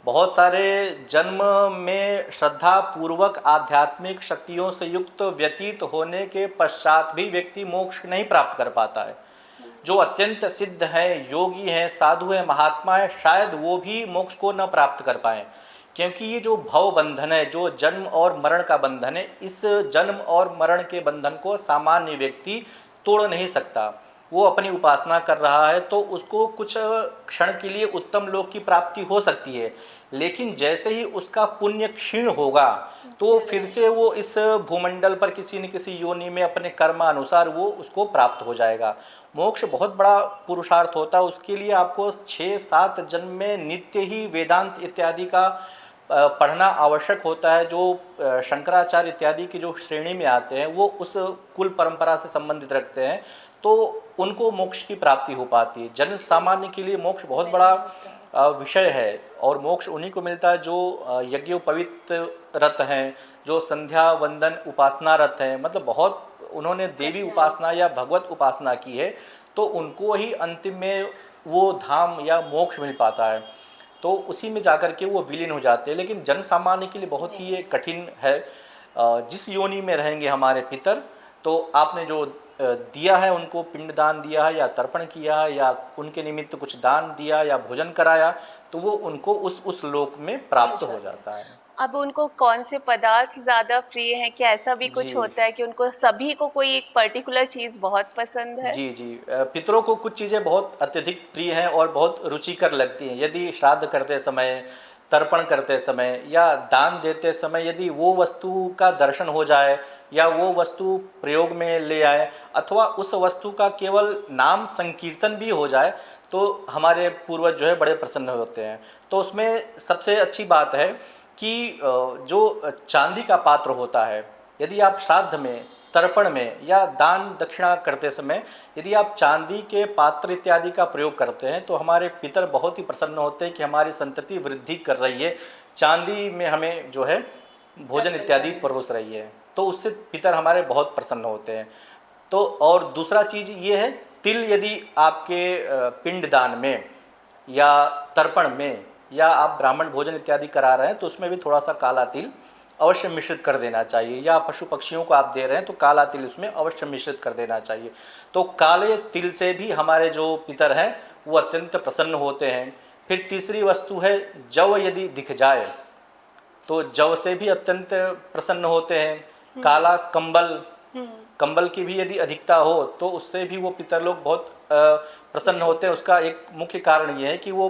S2: बहुत सारे जन्म में श्रद्धा पूर्वक आध्यात्मिक शक्तियों से युक्त व्यतीत होने के पश्चात भी व्यक्ति मोक्ष नहीं प्राप्त कर पाता है। जो अत्यंत सिद्ध है, योगी हैं, साधु हैं, महात्मा है, शायद वो भी मोक्ष को न प्राप्त कर पाए, क्योंकि ये जो भव बंधन है, जो जन्म और मरण का बंधन है, इस जन्म और मरण के बंधन को सामान्य व्यक्ति तोड़ नहीं सकता। वो अपनी उपासना कर रहा है तो उसको कुछ क्षण के लिए उत्तम लोक की प्राप्ति हो सकती है, लेकिन जैसे ही उसका पुण्य क्षीण होगा तो फिर से वो इस भूमंडल पर किसी न किसी योनि में अपने कर्मानुसार वो उसको प्राप्त हो जाएगा। मोक्ष बहुत बड़ा पुरुषार्थ होता है, उसके लिए आपको 6-7 जन्म में नित्य ही वेदांत इत्यादि का पढ़ना आवश्यक होता है। जो शंकराचार्य इत्यादि की जो श्रेणी में आते हैं वो उस कुल परंपरा से संबंधित रखते हैं, तो उनको मोक्ष की प्राप्ति हो पाती है। जन सामान्य के लिए मोक्ष बहुत बड़ा विषय है, और मोक्ष उन्हीं को मिलता है जो यज्ञोपवीत रत हैं, जो संध्या वंदन उपासना रत हैं, मतलब बहुत उन्होंने देवी उपासना या भगवत उपासना की है, तो उनको ही अंतिम में वो धाम या मोक्ष मिल पाता है, तो उसी में जाकर के वो विलीन हो जाते हैं। लेकिन जन सामान्य के लिए बहुत ही ये कठिन है। जिस योनि में रहेंगे हमारे पितर, तो आपने जो दिया है, उनको पिंडदान दिया है या तर्पण किया है या उनके निमित्त कुछ दान दिया या भोजन कराया, तो वो उनको उस लोक में प्राप्त हो जाता है।
S1: अब उनको कौन से पदार्थ ज़्यादा प्रिय हैं? क्या ऐसा भी कुछ
S2: जी।
S1: होता है कि उनको सभी को कोई एक पर्टिकुलर चीज़ बहुत पसंद है?
S2: जी जी, पितरों को कुछ चीज़ें बहुत अत्यधिक प्रिय हैं और बहुत रुचिकर लगती हैं। यदि श्राद्ध करते समय, तर्पण करते समय या दान देते समय यदि वो वस्तु का दर्शन हो जाए या वो वस्तु प्रयोग में ले आए, अथवा उस वस्तु का केवल नाम संकीर्तन भी हो जाए, तो हमारे पूर्वज जो है बड़े प्रसन्न होते हैं। तो उसमें सबसे अच्छी बात है कि जो चांदी का पात्र होता है, यदि आप श्राद्ध में, तर्पण में या दान दक्षिणा करते समय यदि आप चांदी के पात्र इत्यादि का प्रयोग करते हैं, तो हमारे पितर बहुत ही प्रसन्न होते हैं कि हमारी संतति वृद्धि कर रही है, चांदी में हमें जो है भोजन इत्यादि परोस रही है, तो उससे पितर हमारे बहुत प्रसन्न होते हैं। तो और दूसरा चीज़ ये है, तिल यदि आपके पिंडदान में या तर्पण में या आप ब्राह्मण भोजन इत्यादि करा रहे हैं, तो उसमें भी थोड़ा सा काला तिल अवश्य मिश्रित कर देना चाहिए, या पशु पक्षियों को आप दे रहे हैं तो काला तिल उसमें अवश्य मिश्रित कर देना चाहिए। तो काले तिल से भी हमारे जो पितर हैं वो अत्यंत प्रसन्न होते हैं। फिर तीसरी वस्तु है जव, यदि दिख जाए तो जव से भी अत्यंत प्रसन्न होते हैं। काला कंबल, कंबल की भी यदि अधिकता हो तो उससे भी वो पितर लोग बहुत प्रसन्न होते हैं। उसका एक मुख्य कारण ये है कि वो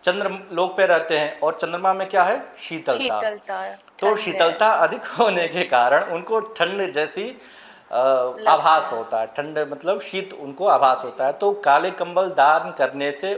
S2: चंद्र लोक पे रहते हैं और चंद्रमा में क्या है, शीतलता। तो शीतलता अधिक होने के कारण उनको ठंड जैसी आभास होता है, ठंड मतलब शीत उनको आभास होता है। तो काले कंबल दान करने से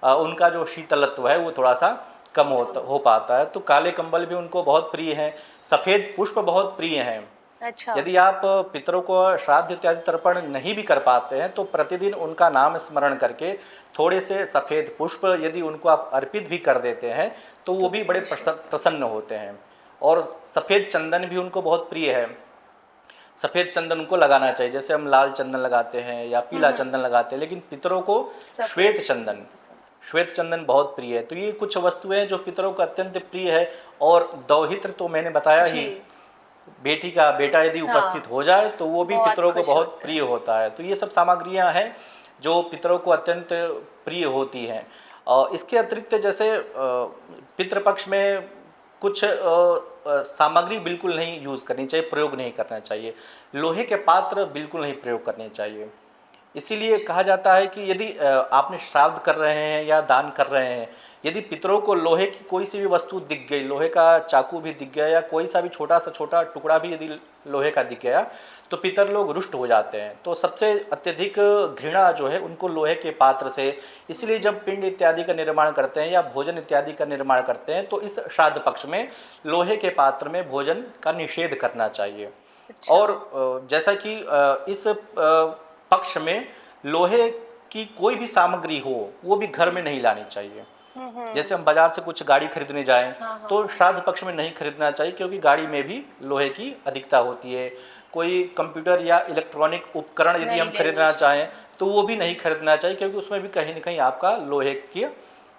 S2: उनका जो शीतलत्व है वो थोड़ा सा कम हो पाता है। तो काले कंबल भी उनको बहुत प्रिय हैं। सफ़ेद पुष्प बहुत प्रिय हैं।
S1: अच्छा।
S2: यदि आप पितरों को श्राद्ध इत्यादि तर्पण नहीं भी कर पाते हैं तो प्रतिदिन उनका नाम स्मरण करके थोड़े से सफ़ेद पुष्प यदि उनको आप अर्पित भी कर देते हैं तो वो भी बड़े प्रसन्न होते हैं। और सफ़ेद चंदन भी उनको बहुत प्रिय है। सफ़ेद चंदन उनको लगाना चाहिए, जैसे हम लाल चंदन लगाते हैं या पीला चंदन लगाते हैं, लेकिन पितरों को श्वेत चंदन बहुत प्रिय है। तो ये कुछ वस्तुएं जो पितरों को अत्यंत प्रिय है। और दौहित्र तो मैंने बताया ही, बेटी का बेटा यदि उपस्थित हो जाए तो वो भी पितरों को बहुत प्रिय होता है। तो ये सब सामग्रियां हैं जो पितरों को अत्यंत प्रिय होती हैं। और इसके अतिरिक्त जैसे पितृपक्ष में कुछ सामग्री बिल्कुल नहीं यूज़ करनी चाहिए, प्रयोग नहीं करना चाहिए। लोहे के पात्र बिल्कुल नहीं प्रयोग करने चाहिए। इसीलिए कहा जाता है कि यदि आपने श्राद्ध कर रहे हैं या दान कर रहे हैं, यदि पितरों को लोहे की कोई सी भी वस्तु दिख गई, लोहे का चाकू भी दिख गया या कोई सा भी छोटा सा छोटा टुकड़ा भी यदि लोहे का दिख गया तो पितर लोग रुष्ट हो जाते हैं। तो सबसे अत्यधिक घृणा जो है उनको लोहे के पात्र से। इसलिए जब पिंड इत्यादि का निर्माण करते हैं या भोजन इत्यादि का निर्माण करते हैं तो इस श्राद्ध पक्ष में लोहे के पात्र में भोजन का निषेध करना चाहिए। अच्छा। और जैसा कि इस पक्ष में लोहे की कोई भी सामग्री हो वो भी घर में नहीं लानी चाहिए। जैसे हम बाजार से कुछ गाड़ी खरीदने जाएं तो श्राद्ध पक्ष में नहीं खरीदना चाहिए, क्योंकि गाड़ी में भी लोहे की अधिकता होती है। कोई कंप्यूटर या इलेक्ट्रॉनिक उपकरण यदि हम खरीदना चाहें तो वो भी नहीं खरीदना चाहिए, क्योंकि उसमें भी कहीं ना कहीं आपका लोहे की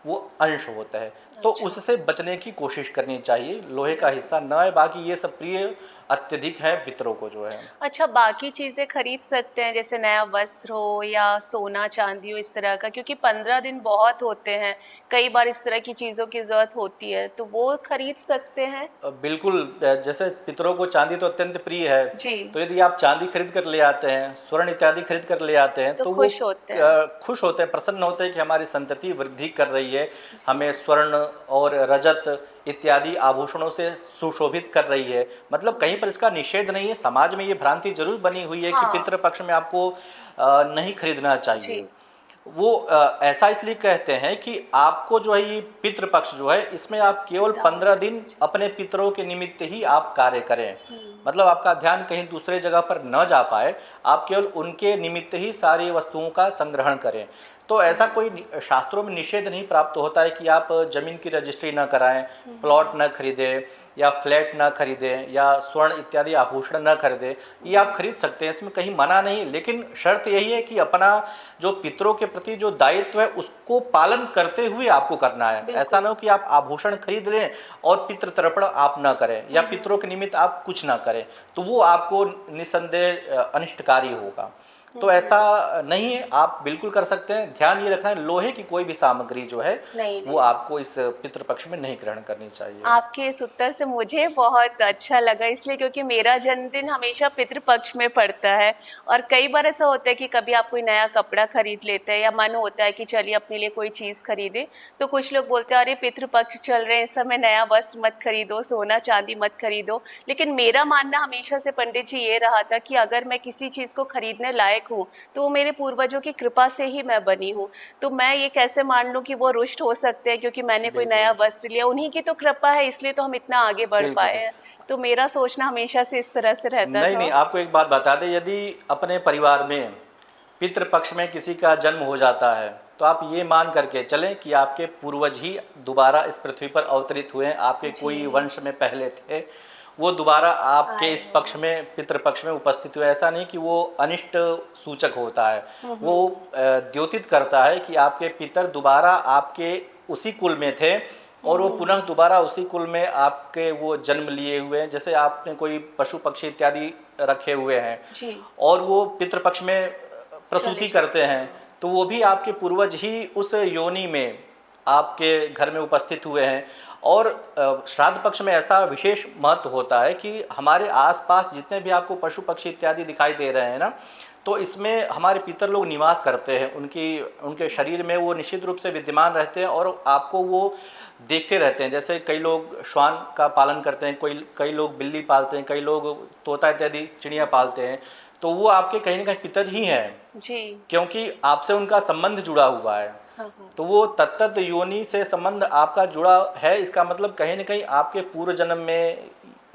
S2: वो अंश होता है, तो उससे बचने की कोशिश करनी चाहिए। लोहे का हिस्सा न है, बाकी ये सब प्रिय अत्यधिक है पितरों को जो है।
S1: अच्छा, बाकी चीज़ें खरीद सकते हैं जैसे नया वस्त्र हो या सोना चांदी हो इस तरह का, क्योंकि 15 दिन बहुत होते हैं, कई बार इस तरह की चीज़ों की ज़रूरत होती है, तो वो खरीद सकते हैं।
S2: बिल्कुल, जैसे पितरों को चांदी तो अत्यंत प्रिय है,
S1: जी।
S2: तो यदि आप चांदी खरीद कर ले आते हैं, स्वर्ण इत्यादि खरीद कर ले आते हैं,
S1: तो
S2: तो वो
S1: खुश होते हैं।
S2: खुश होते हैं, प्रसन्न होते हैं कि हमारी संतति वृद्धि कर रही है, हमें स्वर्ण और रजत इत्यादि आभूषणों से सुशोभित कर रही है। मतलब कहीं पर इसका निषेध नहीं है, समाज में ये भ्रांति जरूर बनी हुई है कि
S1: हाँ।
S2: पितृपक्ष में आपको नहीं खरीदना चाहिए।
S1: जी।
S2: वो ऐसा इसलिए कहते हैं कि आपको जो है ये पितृपक्ष जो है, इसमें आप केवल 15 दिन अपने पितरों के निमित्त ही आप कार्य करें। मतलब आपका ध्यान कहीं दूसरे जगह पर न जा पाए, आप केवल उनके निमित्त ही सारी वस्तुओं का संग्रहण करें। तो ऐसा कोई शास्त्रों में निषेध नहीं प्राप्त होता है कि आप जमीन की रजिस्ट्री न कराएं, प्लॉट न खरीदें या फ्लैट न खरीदें या स्वर्ण इत्यादि आभूषण न खरीदें। ये आप खरीद सकते हैं, इसमें कहीं मना नहीं, लेकिन शर्त यही है कि अपना जो पितरों के प्रति जो दायित्व है उसको पालन करते हुए आपको करना है। ऐसा ना हो कि आप आभूषण खरीद लें और पितृ तर्पण आप न करें या पितरों के निमित्त आप कुछ ना करें, तो वो आपको निसंदेह अनिष्टकारी होगा। तो ऐसा नहीं है, आप बिल्कुल कर सकते हैं। ध्यान ये रखना है, लोहे की कोई भी सामग्री जो है वो आपको इस पितृपक्ष में नहीं ग्रहण करनी चाहिए।
S1: आपके इस उत्तर से मुझे बहुत अच्छा लगा, इसलिए क्योंकि मेरा जन्मदिन हमेशा पितृपक्ष में पड़ता है, और कई बार ऐसा होता है कि कभी आप कोई नया कपड़ा खरीद लेते हैं या मन होता है कि चलिए अपने लिए कोई चीज़ खरीदे, तो कुछ लोग बोलते हैं अरे पितृपक्ष चल रहे हैं, इस समय नया वस्त्र मत खरीदो, सोना चांदी मत खरीदो। लेकिन मेरा मानना हमेशा से पंडित जी ये रहा था कि अगर मैं किसी चीज़ को खरीदने लायक हूँ तो वो मेरे पूर्वजों की कृपा से ही मैं बनी हूँ। तो मैं ये कैसे मान लूँ कि वो रुष्ट हो सकते हैं क्योंकि मैंने कोई नया वस्त्र लिया, उन्हीं की तो कृपा है, इसलिए तो हम इतना आगे बढ़ पाए हैं। तो मेरा सोचना हमेशा से इस तरह से रहता था।
S2: नहीं, आपको एक बात बता दें, यदि अपने परिवार में पितृपक्ष में किसी का जन्म हो जाता है तो आप ये मान करके चलें कि आपके पूर्वज ही दोबारा इस पृथ्वी पर अवतरित हुए हैं, आपके कोई वंश में पहले थे, वो दोबारा आपके इस पक्ष में पितृपक्ष में उपस्थित हुए। ऐसा नहीं कि वो अनिष्ट सूचक होता है, वो द्योतित करता है कि आपके पितर दोबारा आपके उसी कुल में थे और वो पुनः दोबारा उसी कुल में आपके वो जन्म लिए हुए हैं। जैसे आपने कोई पशु पक्षी इत्यादि रखे हुए हैं
S1: जी।
S2: और वो पितृपक्ष में प्रसूति करते हैं, तो वो भी आपके पूर्वज ही उस योनि में आपके घर में उपस्थित हुए हैं। और श्राद्ध पक्ष में ऐसा विशेष महत्व होता है कि हमारे आसपास जितने भी आपको पशु पक्षी इत्यादि दिखाई दे रहे हैं ना, तो इसमें हमारे पितर लोग निवास करते हैं, उनके शरीर में वो निश्चित रूप से विद्यमान रहते हैं और आपको वो देखते रहते हैं। जैसे कई लोग श्वान का पालन करते हैं, कई लोग बिल्ली पालते हैं, कई लोग तोता इत्यादि चिड़िया पालते हैं, तो वो आपके कहीं ना कहीं पितर ही हैं जी, क्योंकि आपसे उनका संबंध जुड़ा हुआ है। तो वो तत्त योनि से संबंध आपका जुड़ा है, इसका मतलब कहीं ना कहीं आपके पूर्व जन्म में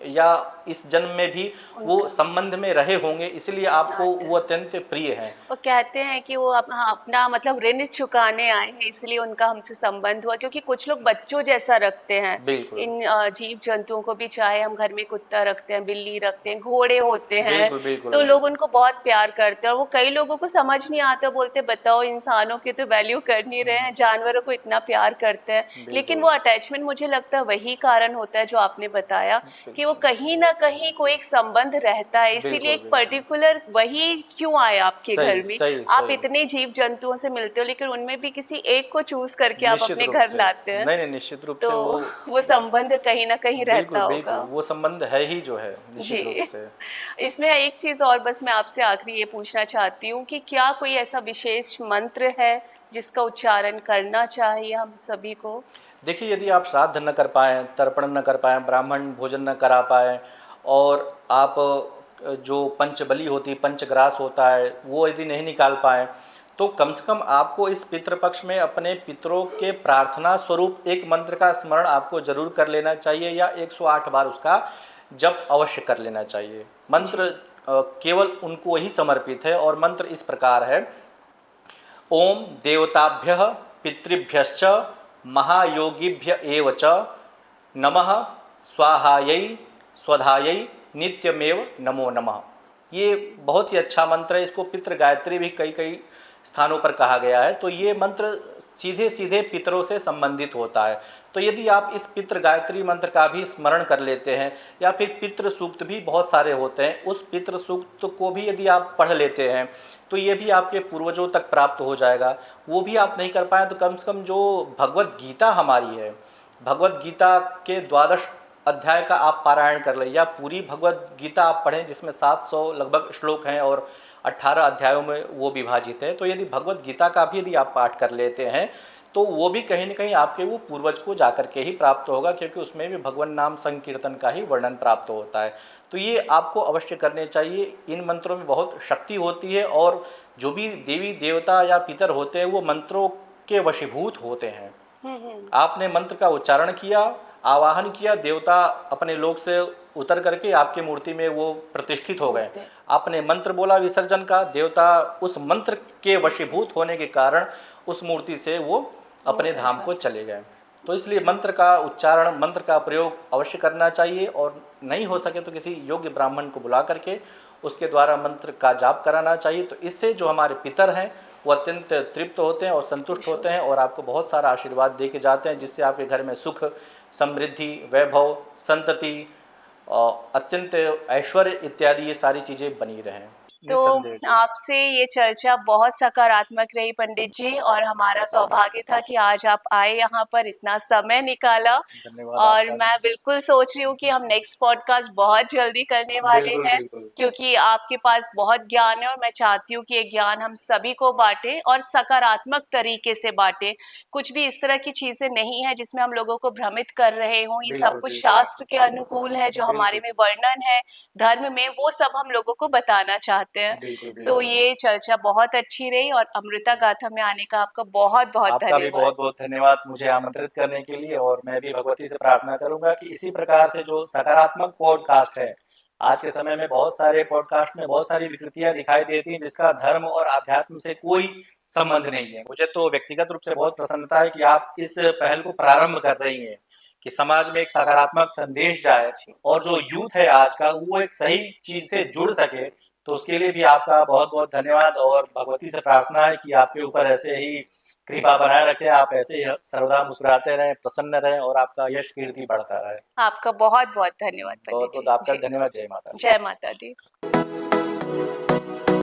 S2: या इस जन्म में भी वो संबंध में रहे होंगे, इसलिए आपको वो अत्यंत प्रिय है। वो
S1: कहते हैं कि वो अपना मतलब ऋण चुकाने आए हैं, इसलिए उनका हमसे संबंध हुआ, क्योंकि कुछ लोग बच्चों जैसा रखते हैं इन जीव जंतुओं को भी, चाहे हम घर में कुत्ता रखते हैं, बिल्ली रखते हैं, घोड़े होते हैं, तो लोग उनको बहुत प्यार करते हैं। और वो कई लोगों को समझ नहीं आता, बोलते बताओ इंसानों की तो वैल्यू कर नहीं रहे हैं, जानवरों को इतना प्यार करते हैं। लेकिन वो अटैचमेंट मुझे लगता है वही कारण होता है जो आपने बताया कि वो कहीं ना कहीं कोई एक संबंध रहता है, इसीलिए एक पर्टिकुलर वही क्यों आए आपके घर में। आप इतने जीव जंतुओं से मिलते हो लेकिन उनमें भी किसी एक को चूज करके आप अपने घर लाते हैं।
S2: नहीं, निश्चित रूप
S1: से वो संबंध कहीं ना कहीं रहता होगा।
S2: वो संबंध है ही जो है निश्चित रूप से।
S1: इसमें एक चीज और बस मैं आपसे आखिरी ये पूछना चाहती हूँ कि क्या कोई ऐसा विशेष मंत्र है जिसका उच्चारण करना चाहिए हम सभी को?
S2: देखिए, यदि आप श्राद्ध न कर पाएँ, तर्पण न कर पाएँ, ब्राह्मण भोजन न करा पाएँ और आप जो पंचबली होती है, पंचग्रास होता है, वो यदि नहीं निकाल पाएँ, तो कम से कम आपको इस पितृपक्ष में अपने पितरों के प्रार्थना स्वरूप एक मंत्र का स्मरण आपको जरूर कर लेना चाहिए या 108 बार उसका जप अवश्य कर लेना चाहिए। मंत्र केवल उनको ही समर्पित है और मंत्र इस प्रकार है: ओम देवताभ्यः पितृभ्यश्च महायोगिभ्य एव च नमः स्वाहायै स्वधायै नित्यमेव नमो नमः। ये बहुत ही अच्छा मंत्र है, इसको पितृ गायत्री भी कई स्थानों पर कहा गया है। तो ये मंत्र सीधे सीधे पितरों से संबंधित होता है। तो यदि आप इस पितृ गायत्री मंत्र का भी स्मरण कर लेते हैं, या फिर पितृ सूक्त भी बहुत सारे होते हैं, उस पितृ सूक्त को भी यदि आप पढ़ लेते हैं तो ये भी आपके पूर्वजों तक प्राप्त हो जाएगा। वो भी आप नहीं कर पाए तो कम से कम जो भगवत गीता हमारी है, भगवत गीता के द्वादश अध्याय का आप पारायण कर लें, या पूरी भगवत गीता आप पढ़ें जिसमें 700 लगभग श्लोक हैं और 18 अध्यायों में वो विभाजित है। तो यदि भगवत गीता का भी यदि आप पाठ कर लेते हैं तो वो भी कहीं ना कहीं आपके वो पूर्वज को जाकर के ही प्राप्त होगा, क्योंकि उसमें भी भगवान नाम संकीर्तन का ही वर्णन प्राप्त होता है। तो ये आपको अवश्य करने चाहिए। इन मंत्रों में बहुत शक्ति होती है, और जो भी देवी देवता या पितर होते हैं वो मंत्रों के वशीभूत होते हैं। आपने मंत्र का उच्चारण किया, आवाहन किया, देवता अपने लोक से उतर करके आपकी मूर्ति में वो प्रतिष्ठित हो गए। आपने मंत्र बोला विसर्जन का, देवता उस मंत्र के वशीभूत होने के कारण उस मूर्ति से वो अपने धाम को चले गए। तो इसलिए मंत्र का उच्चारण, मंत्र का प्रयोग अवश्य करना चाहिए, और नहीं हो सके तो किसी योग्य ब्राह्मण को बुला करके उसके द्वारा मंत्र का जाप कराना चाहिए। तो इससे जो हमारे पितर हैं वो अत्यंत तृप्त होते हैं और संतुष्ट होते हैं, और आपको बहुत सारा आशीर्वाद दे के जाते हैं, जिससे आपके घर में सुख, समृद्धि, वैभव, संतति और अत्यंत ऐश्वर्य इत्यादि ये सारी चीज़ें बनी रहें।
S1: तो आपसे ये चर्चा बहुत सकारात्मक रही पंडित जी, और हमारा सौभाग्य था कि आज आप आए यहाँ पर, इतना समय निकाला। और मैं बिल्कुल सोच रही हूँ कि हम नेक्स्ट पॉडकास्ट बहुत जल्दी करने वाले हैं, क्योंकि आपके पास बहुत ज्ञान है और मैं चाहती हूँ कि ये ज्ञान हम सभी को बांटे और सकारात्मक तरीके से बांटे। कुछ भी इस तरह की चीजें नहीं है जिसमें हम लोगों को भ्रमित कर रहे हों। ये सब कुछ शास्त्र के अनुकूल है, जो हमारे में वर्णन है धर्म में, वो सब हम लोगों को बताना चाहते हैं। तो ये चर्चा बहुत अच्छी रही, और अमृता गाथा में आने का आपका बहुत बहुत
S2: आपका भी
S1: धन्यवाद।
S2: बहुत बहुत धन्यवाद मुझे आमंत्रित करने के लिए। और मैं भी भगवती से प्रार्थना करूंगा कि इसी प्रकार से जो सकारात्मक पॉडकास्ट है, आज के समय में बहुत सारे पॉडकास्ट में बहुत सारी विकृतियां दिखाई देती हैं जिसका धर्म और आध्यात्म से कोई संबंध नहीं है। मुझे तो व्यक्तिगत रूप से बहुत प्रसन्नता है कि आप इस पहल को प्रारंभ कर रही हैं कि समाज में एक सकारात्मक संदेश जाए, और जो यूथ है आज का वो एक सही चीज से जुड़ सके। तो उसके लिए भी आपका बहुत बहुत धन्यवाद, और भगवती से प्रार्थना है कि आपके ऊपर ऐसे ही कृपा बनाए रखे, आप ऐसे ही सर्वदा मुस्कुराते रहें, प्रसन्न रहें, और आपका यश कीर्ति बढ़ता रहे।
S1: आपका बहुत बहुत धन्यवाद पंडित
S2: बहुत
S1: जी।
S2: बहुत आपका धन्यवाद। जय माता।
S1: जय माता दी।